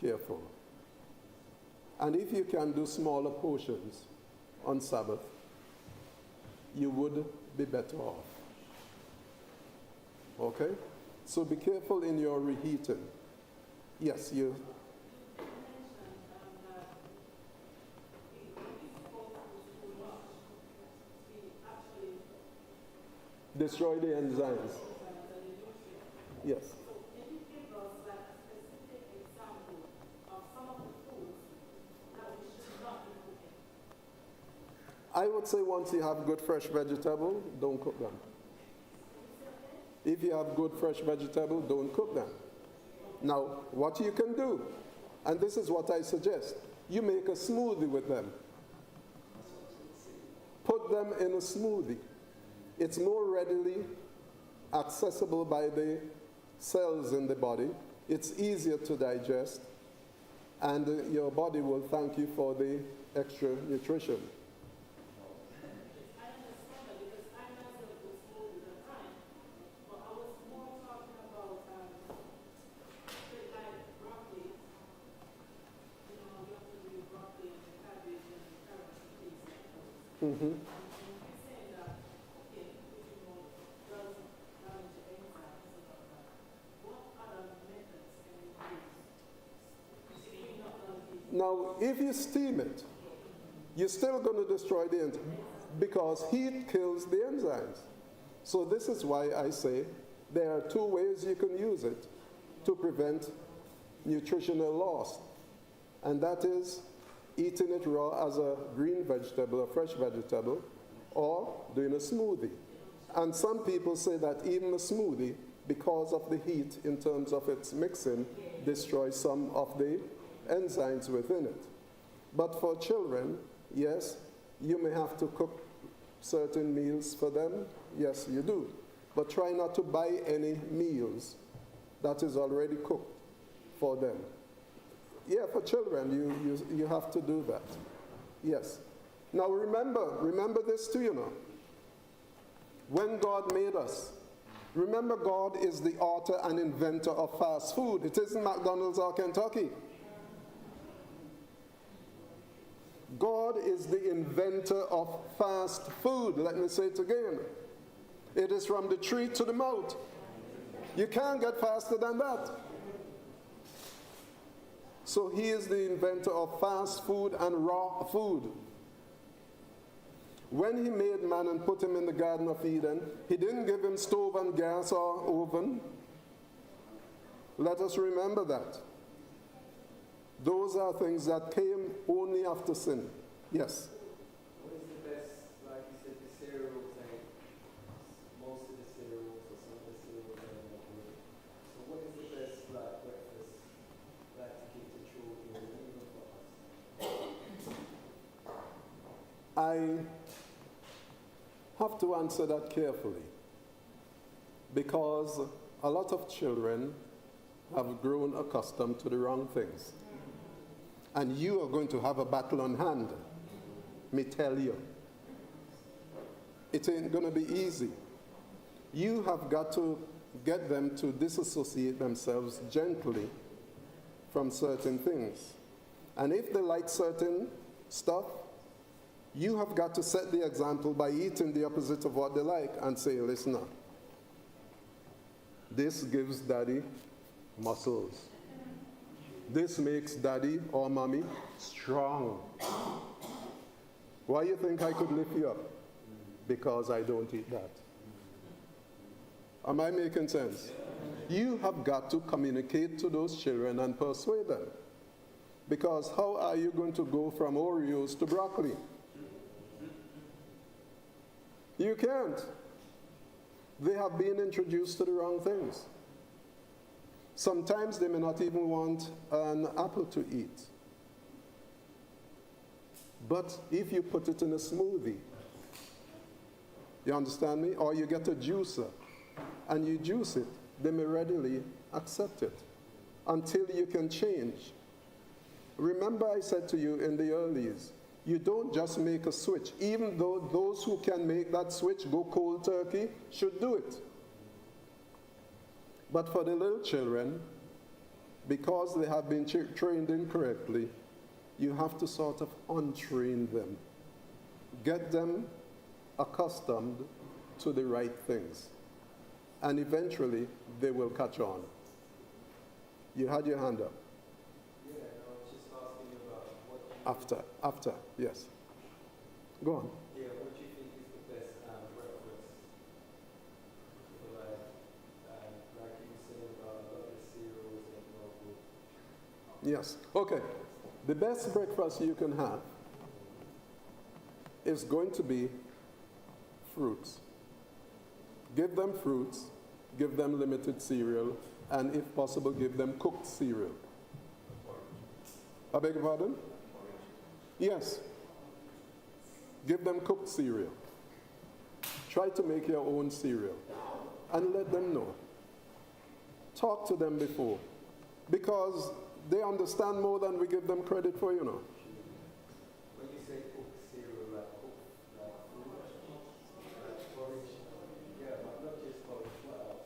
careful. And if you can do smaller portions on Sabbath, you would be better off. Okay? So be careful in your reheating. Yes, you. Destroy the enzymes. Yes. I would say once you have good fresh vegetable, don't cook them. If you have good fresh vegetable, don't cook them. Now, what you can do, and this is what I suggest, you make a smoothie with them. Put them in a smoothie. It's more readily accessible by the cells in the body. It's easier to digest, and your body will thank you for the extra nutrition. Mm-hmm. Now, if you steam it, you're still going to destroy the enzymes because heat kills the enzymes. So this is why I say there are two ways you can use it to prevent nutritional loss. And that is eating it raw as a green vegetable, a fresh vegetable, or doing a smoothie. And some people say that even a smoothie, because of the heat in terms of its mixing, destroys some of the enzymes within it. But for children, yes, you may have to cook certain meals for them. Yes, you do. But try not to buy any meals that is already cooked for them. Yeah, for children, you have to do that. Yes. Now remember this too, you know. When God made us, remember God is the author and inventor of fast food. It isn't McDonald's or Kentucky. God is the inventor of fast food. Let me say it again. It is from the tree to the mouth. You can't get faster than that. So he is the inventor of fast food and raw food. When he made man and put him in the Garden of Eden, he didn't give him stove and gas or oven. Let us remember that. Those are things that came only after sin. Yes? What is the best, like you said, the cereals, and most of the cereals or some of the cereals are not good. So what is the best like breakfast like to give to children and even for us? I have to answer that carefully because a lot of children have grown accustomed to the wrong things. And you are going to have a battle on hand, me tell you. It ain't going to be easy. You have got to get them to disassociate themselves gently from certain things. And if they like certain stuff, you have got to set the example by eating the opposite of what they like and say, listen now, this gives daddy muscles. This makes daddy or mommy strong. Why you think I could lift you up? Because I don't eat that. Am I making sense? You have got to communicate to those children and persuade them. Because how are you going to go from Oreos to broccoli? You can't. They have been introduced to the wrong things. Sometimes they may not even want an apple to eat. But if you put it in a smoothie, you understand me? Or you get a juicer and you juice it, they may readily accept it until you can change. Remember I said to you in the earlies, you don't just make a switch. Even though those who can make that switch go cold turkey should do it. But for the little children, because they have been trained incorrectly, you have to sort of untrain them, get them accustomed to the right things. And eventually, they will catch on. You had your hand up. Yeah, I was just asking about what After, yes. Go on. yeah, what do you think is the best breakfast for like you were saying about a lot of the cereals and all that? Yes. Okay. The best breakfast you can have is going to be fruits. Give them fruits, give them limited cereal, and if possible, give them cooked cereal. I beg your pardon? Yes. Give them cooked cereal. Try to make your own cereal and let them know. Talk to them before, because they understand more than we give them credit for, you know. When you say cooked cereal, like fruit, like porridge, yeah, but not just porridge, what else?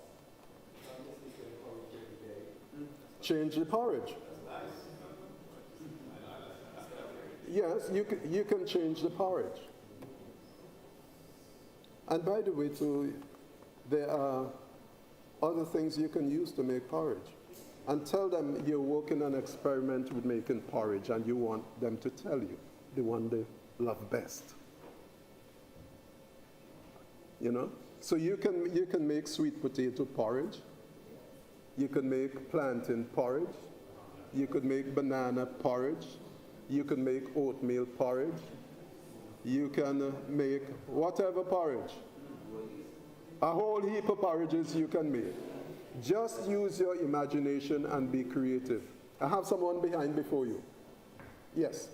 I'm just thinking of porridge every day. Change the porridge. Yes, you can change the porridge. And by the way, too, there are other things you can use to make porridge. And tell them you're working on an experiment with making porridge and you want them to tell you the one they love best. You know? So you can make sweet potato porridge. You can make plantain porridge. You could make banana porridge. You can make oatmeal porridge. You can make whatever porridge. A whole heap of porridges you can make. Just use your imagination and be creative. I have someone behind before you. Yes.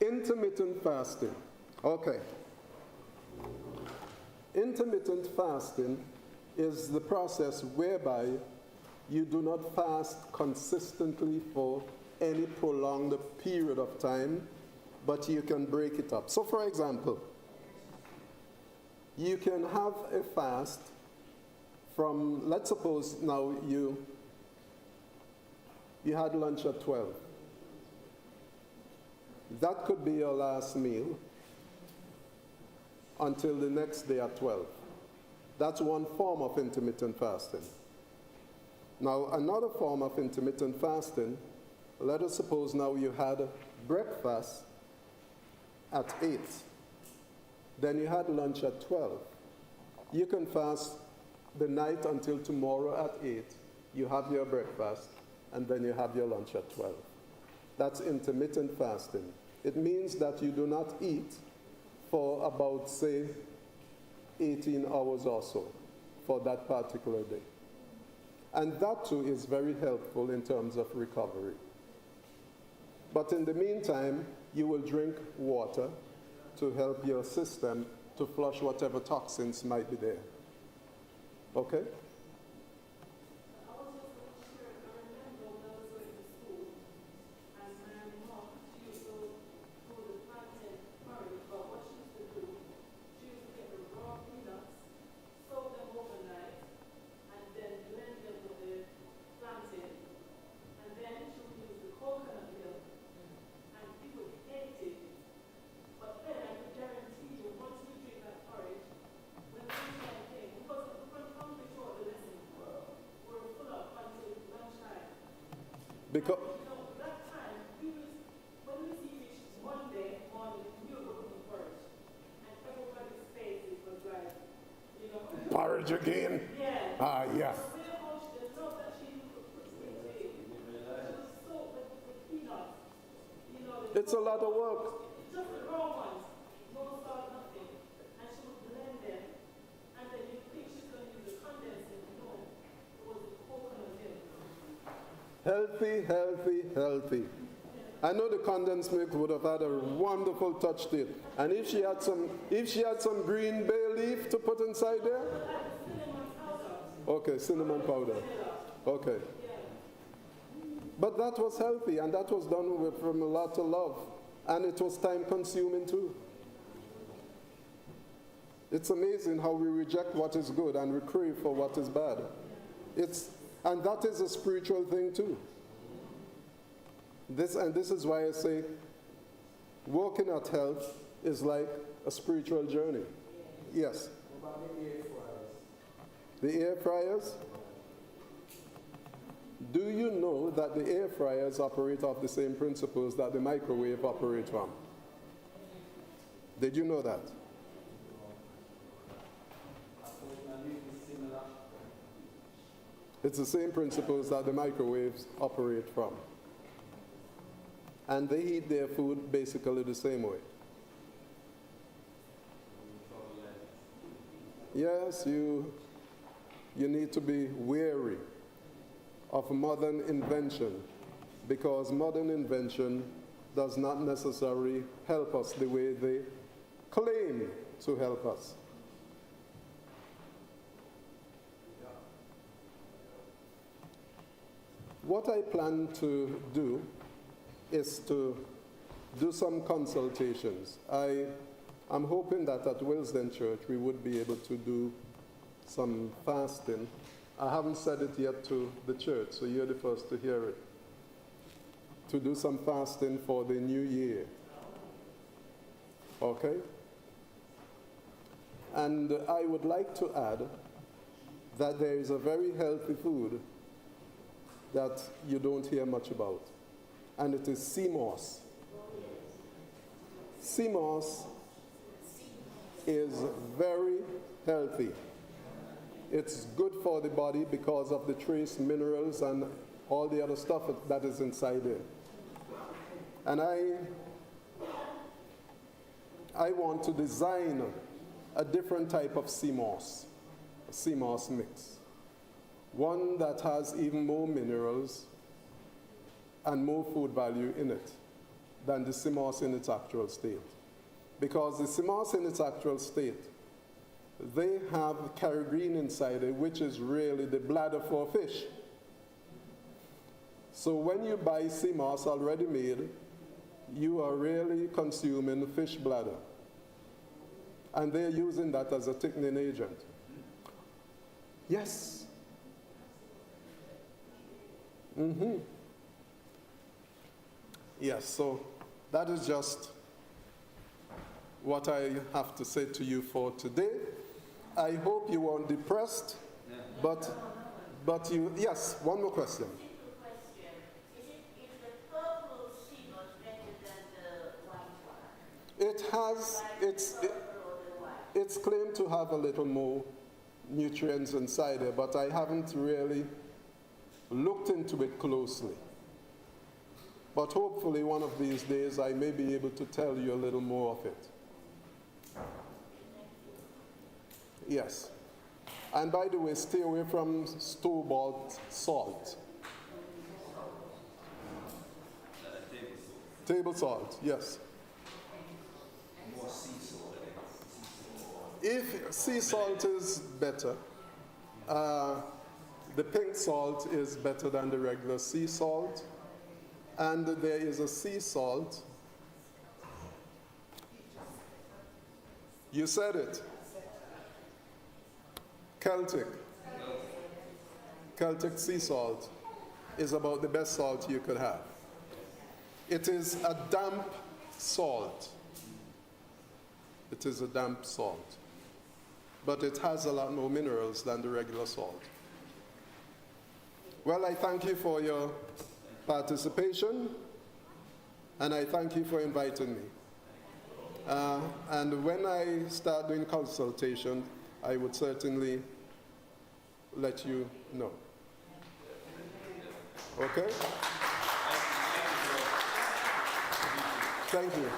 Intermittent fasting. Okay. Intermittent fasting is the process whereby you do not fast consistently for any prolonged period of time, but you can break it up. So for example, you can have a fast from, let's suppose now you had lunch at 12. That could be your last meal until the next day at 12. That's one form of intermittent fasting. Now, another form of intermittent fasting, let us suppose now you had breakfast at 8. Then you had lunch at 12. You can fast the night until tomorrow at 8. You have your breakfast, and then you have your lunch at 12. That's intermittent fasting. It means that you do not eat for about, say, 18 hours or so for that particular day. And that too is very helpful in terms of recovery. But in the meantime, you will drink water to help your system to flush whatever toxins might be there. Okay? Because porridge again? Yeah. Ah, yeah. It's a lot of work. Just the raw ones, no salt, nothing. And she would blend them, and then you think she's going to use the condensing. No, it was the coconut milk. Healthy, healthy, healthy. I know the condensed milk would have had a wonderful touch to it. And if she had some green bay leaf to put inside there? Okay, cinnamon powder. Okay. But that was healthy, and that was done from a lot of love. And it was time consuming too. It's amazing how we reject what is good and we crave for what is bad. And that is a spiritual thing too. This is why I say working at health is like a spiritual journey. Yes. What about the air fryers? The air fryers? Do you know that the air fryers operate off the same principles that the microwave operates from? Did you know that? It's the same principles that the microwaves operate from. And they heat their food basically the same way. Yes, you need to be wary of modern invention, because modern invention does not necessarily help us the way they claim to help us. What I plan to do is to do some consultations. I'm hoping that at Willesden Church we would be able to do some fasting. I haven't said it yet to the church, so you're the first to hear it. To do some fasting for the new year. Okay? And I would like to add that there is a very healthy food that you don't hear much about, and it is sea moss. Sea moss is very healthy. It's good for the body because of the trace minerals and all the other stuff that is inside it. And I want to design a different type of sea moss, a sea moss mix. One that has even more minerals and more food value in it than the sea moss in its actual state. Because the sea moss in its actual state, they have carrageenan inside it, which is really the bladder for a fish. So when you buy sea moss already made, you are really consuming fish bladder. And they're using that as a thickening agent. Yes. Yes, so that is just what I have to say to you for today. I hope you weren't depressed, but you, yes, one more question. Is the purple sea moss better than the white one? It's claimed to have a little more nutrients inside it, but I haven't really looked into it closely. But hopefully one of these days I may be able to tell you a little more of it. Yes. And by the way, stay away from store-bought salt. Table salt, yes. More sea salt. If sea salt is better, the pink salt is better than the regular sea salt. And there is a sea salt. You said it. Celtic sea salt is about the best salt you could have. It is a damp salt. It is a damp salt. But it has a lot more minerals than the regular salt. Well, I thank you for your participation, and I thank you for inviting me. And when I start doing consultation, I would certainly let you know. Okay? Thank you.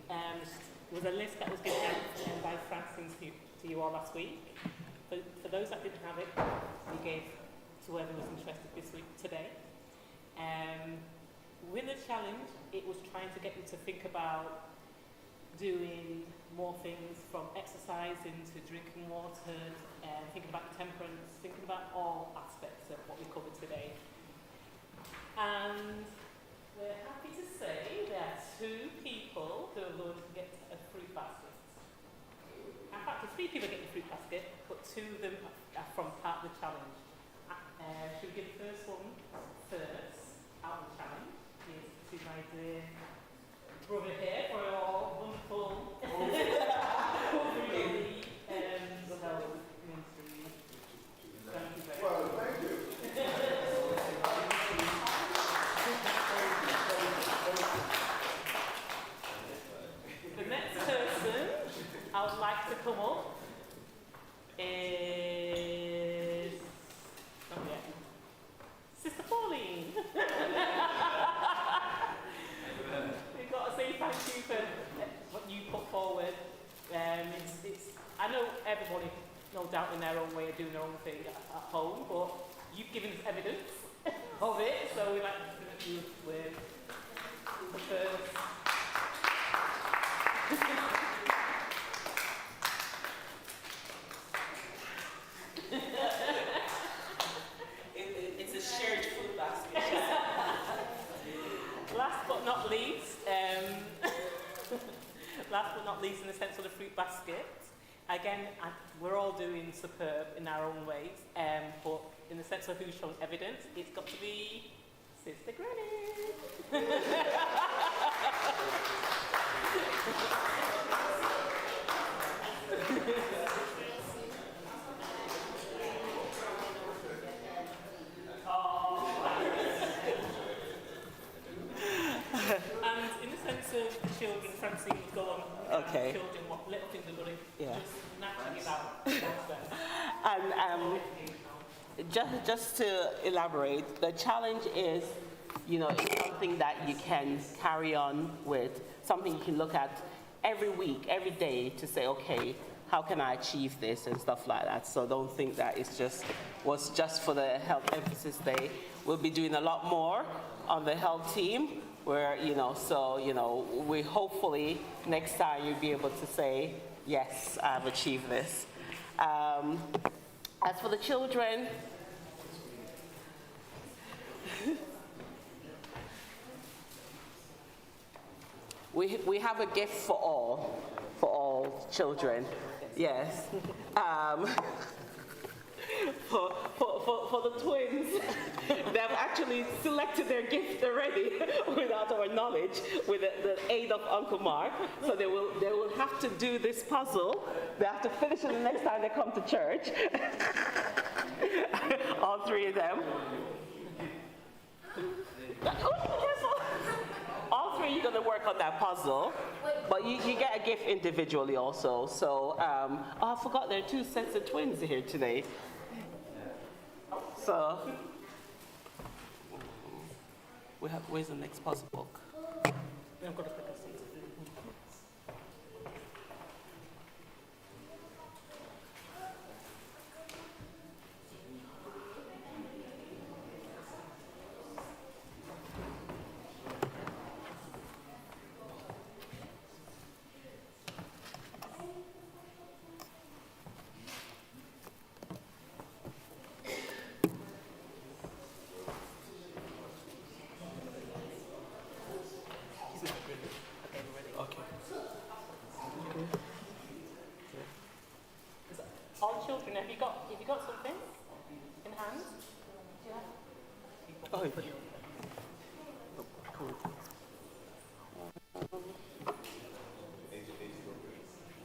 There was a list that was given out by Francine to you all last week. For those that didn't have it, we gave to whoever was interested this week today. With the challenge, it was trying to get you to think about doing more things from exercising to drinking water, thinking about temperance, thinking about all aspects of what we covered today. And we're happy to say there are 2 people who are going to get a fruit basket. In fact, there's 3 people getting a fruit basket, but 2 of them are from part of the challenge. Should we give the first one first, out of the challenge? Yes, to my dear brother here for your wonderful community ministry. Thank you very much. Well, thank you. The next person I would like to come up is Sister Pauline. We've got to say thank you for what you put forward. I know everybody, no doubt, in their own way of doing their own thing at home, but you've given us evidence of it, so we'd like to present you with the first. It's a shared food basket. Last but not least, in the sense of the fruit basket, again, we're all doing superb in our own ways, but in the sense of who's shown evidence, it's got to be Sister Granny. And in the sense of the children, Francine was going Okay. children, what little things are going to Yeah. just naturally about them. And just to elaborate, the challenge is, it's something that you can carry on with, something you can look at every week, every day to say, okay, how can I achieve this and stuff like that. So don't think that was just for the Health Emphasis Day. We'll be doing a lot more on the health team where, we hopefully next time you'll be able to say, yes, I've achieved this. As for the children, we have a gift for all children. Yes. For the twins, they've actually selected their gift already without our knowledge, with the aid of Uncle Mark. So they will have to do this puzzle. They have to finish it the next time they come to church. All 3 of them. All 3 are going to work on that puzzle, but you get a gift individually also. So, I forgot there are 2 sets of twins here today. So, where's the next puzzle book? I've got to pick a seat. All children, have you got something in hand? Do you have? Oh,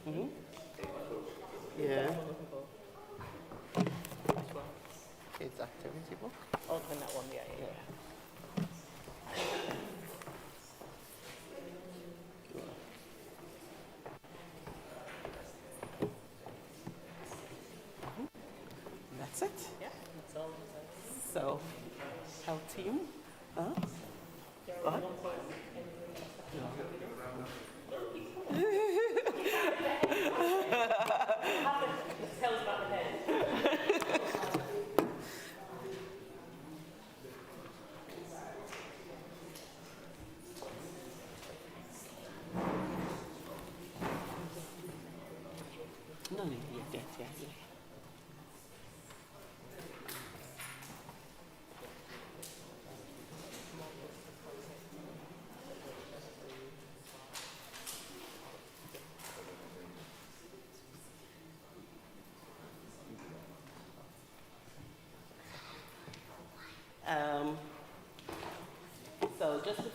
mm-hmm. Yeah. Which one? Kids activity book. Oh, in that one, yeah. That's it. Yeah, that's all. So, health team. Huh? Gerald, What? one point.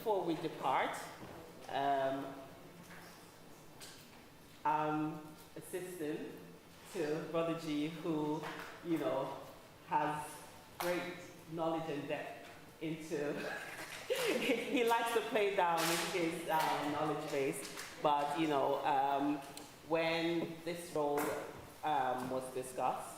before we depart, I'm assistant to Brother G, who, has great knowledge and depth into. He likes to play down his knowledge base, but when this role was discussed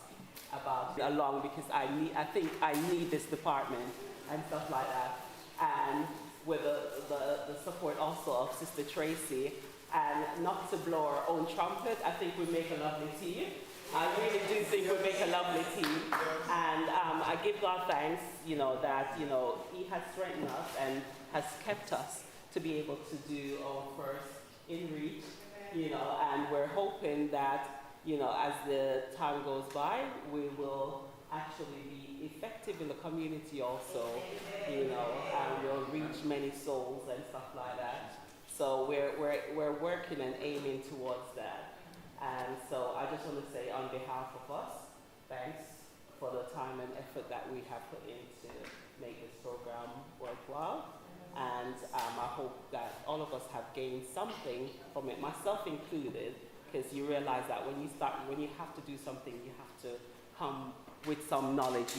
about along, because I think I need this department and stuff like that, and with the support also of Sister Tracy, and not to blow our own trumpet, I think we make a lovely team. I really do think we make a lovely team, and I give God thanks, that He has strengthened us and has kept us to be able to do our first in reach, and we're hoping that as the time goes by, we will actually be effective in the community also, and we'll reach many souls and stuff like that. So we're working and aiming towards that. And so I just want to say on behalf of us, thanks for the time and effort that we have put in to make this program worthwhile. And I hope that all of us have gained something from it, myself included, because you realize that when you have to do something, you have to come with some knowledge.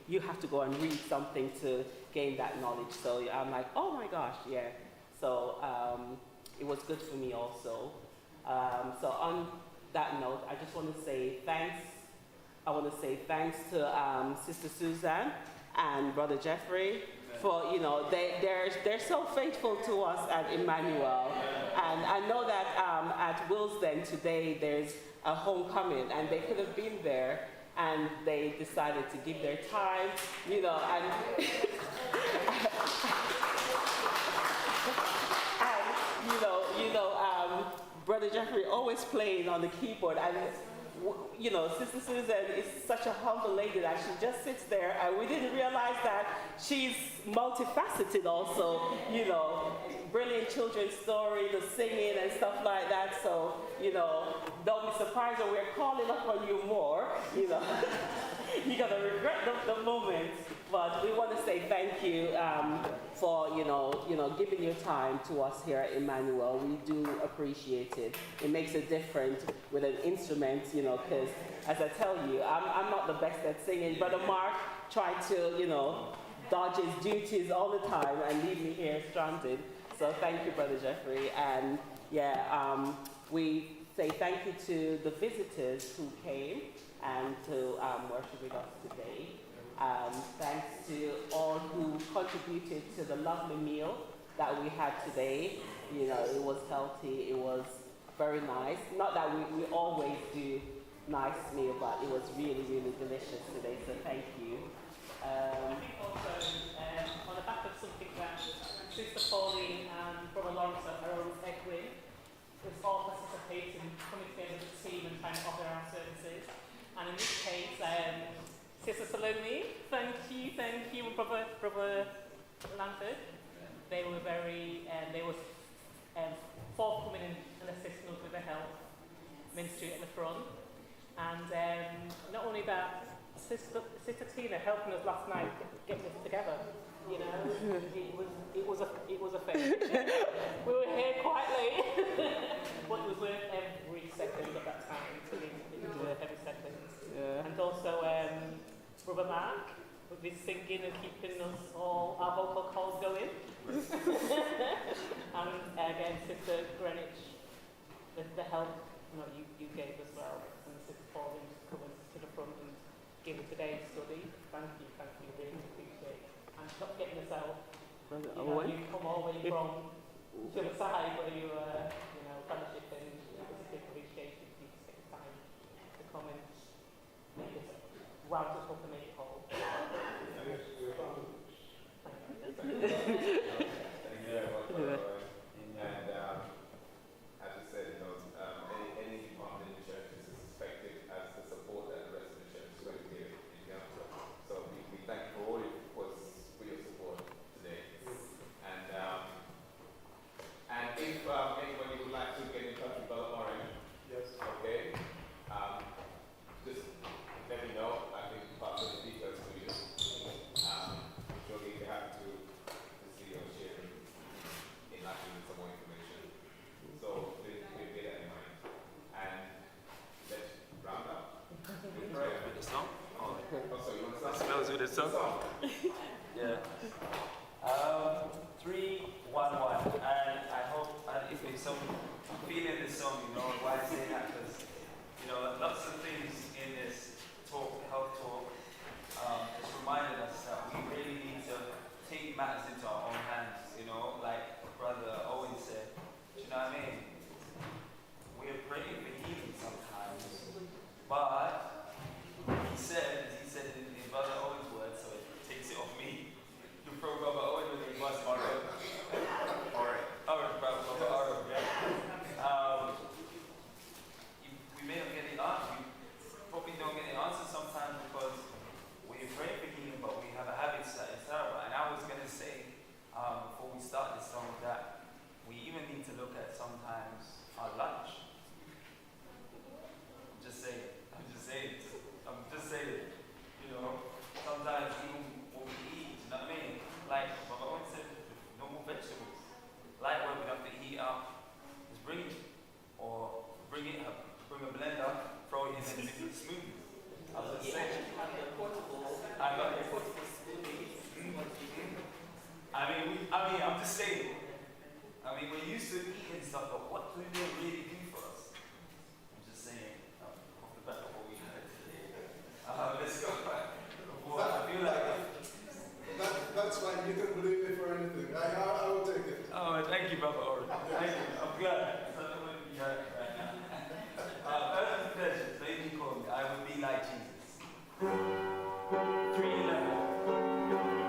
You have to go and read something to gain that knowledge. So I'm like, oh my gosh, yeah. So it was good for me also. So on that note, I just want to say thanks. I want to say thanks to Sister Suzanne and Brother Jeffrey for, they're so faithful to us at Emmanuel. And I know that at Willesden today there's a homecoming, and they could have been there, and they decided to give their time, and Brother Jeffrey always playing on the keyboard, and Sister Susan is such a humble lady that she just sits there, and we didn't realize that she's multifaceted also, brilliant children's story, the singing and stuff like that. So, don't be surprised when we're calling up on you more, You're gonna regret the moment. But we want to say thank you for, giving your time to us here at Emmanuel. We do appreciate it. It makes a difference with an instrument, because as I tell you, I'm not the best at singing. Brother Mark tried to, dodge his duties all the time and leave me here stranded. So thank you, Brother Jeffrey. And we say thank you to the visitors who came and to worship with us today. Thanks to all who contributed to the lovely meal that we had today. It was healthy, it was very nice. Not that we always do nice meal, but it was really, really delicious today, so thank you. I think also, on the back of something that Sister Pauline and Brother Lawrence are always echoing, was all participating, coming together as a team and trying to offer our services. And in this case, Sister Salome, thank you, Brother Lanford. They were very, they were forthcoming and assisting us with the health ministry at the front. And not only that, Sister Tina helping us last night getting us together. It was a thing. We were here quite late, but it was worth every second of that time. It was worth every second. Yeah. And also Brother Mark with his singing and keeping us all our vocal calls going. And again, Sister Greenwich, the help you gave as well, and Sister Pauline just coming to the front and giving today's study. Thank you, really appreciate it. And stop getting us out. You come all the way from the other side where you fellowship, and it was a big appreciation for you to take the time to come and make us round us up and make it whole. And as you said, any department in the church is expected as the support that the rest of the church is going to give in council. So we thank you for all for your support today. And if anybody would smoothie. I was You just saying. actually have the portable, I got it. portable smoothies. I'm just saying. We're used to eating stuff, but what do they really do for us? I'm just saying, off the back of what we heard today. Let's go. Boy, I feel like That's fine. You can believe me for anything. I will take it. Oh, thank you, Brother Oren. Thank you. I'm glad. So I don't want to be hurt right now. Earth and pleasures, baby call me. I would be like Jesus. 3:11.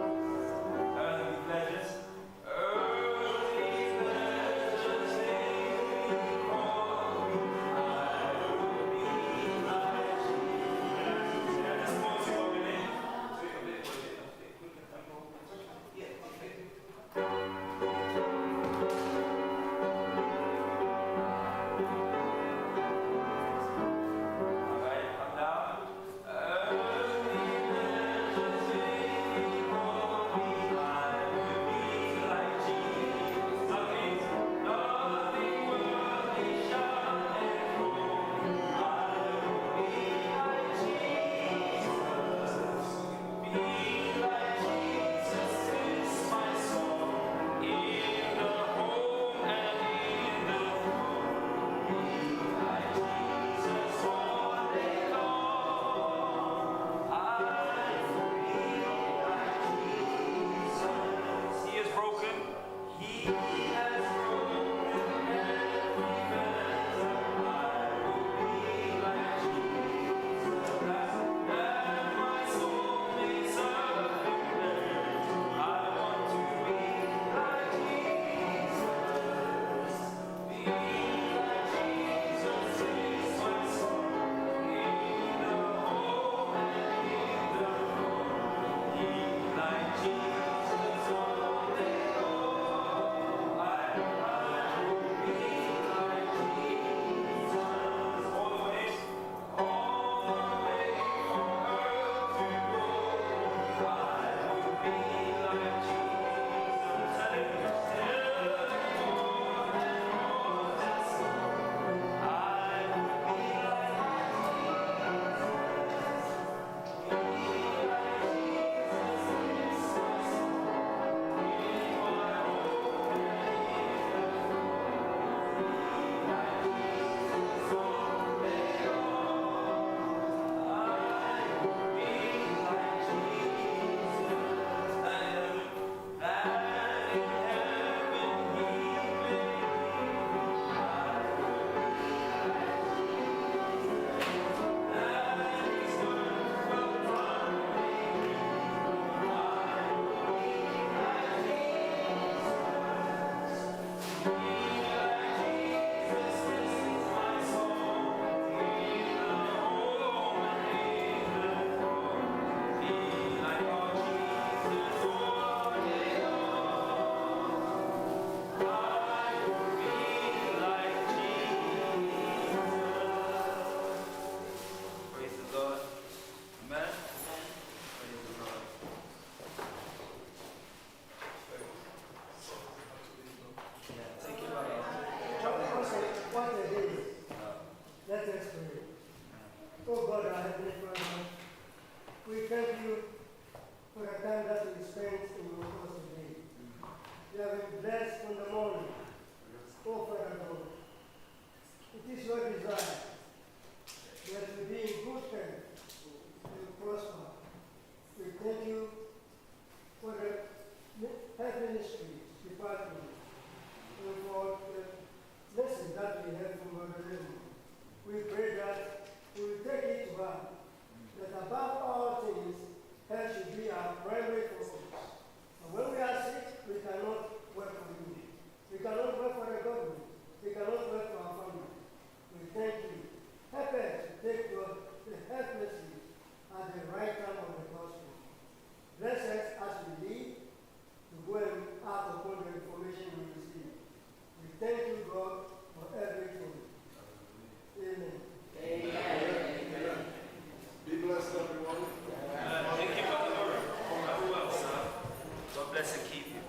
Earthly pleasures. Earthly pleasures, baby call me. I would be like Jesus. Yeah, that's more to go with it. Alright, come down. Earthly pleasures, baby call me. I would be like Jesus. Nothing worldly shall enfold me. I would be like Jesus. Be like Jesus is my song. In the home and in the field. Be like Jesus all day long. I free like Jesus. He is broken. He has broken every fetter. I will be like Jesus. That my soul may serve Him there. I want to be like Jesus. Be like Jesus is my song. In the home and in the field. Be like Jesus all day long. I will be like Jesus. All the way from earth to glory. I will be like Jesus. Tell him, more than song. I will be like Praise the Lord. Amen. Praise the Lord. Yeah, take it right. What it is, let us pray. Oh God, our Heavenly Father, we thank you for the time that we spent in your house today. You have been blessed from the morning. Oh Father God, it is your desire that we be in good health and prosper. We thank you for the health ministry department and for the lesson that we have from Mother Lynn. We pray that we will take it to heart, that above all things, health should be our primary focus. And when we are sick, we cannot work for you. We cannot work for the government. We cannot work for our family. We thank you. Help us to take the helplessness at the right time of the gospel. Bless us as we lead to go and act upon the information we receive. We thank you, God, for everything. Amen. Amen. Be blessed, everyone. Thank you, Brother Oren. Who else, sir? God bless and keep you.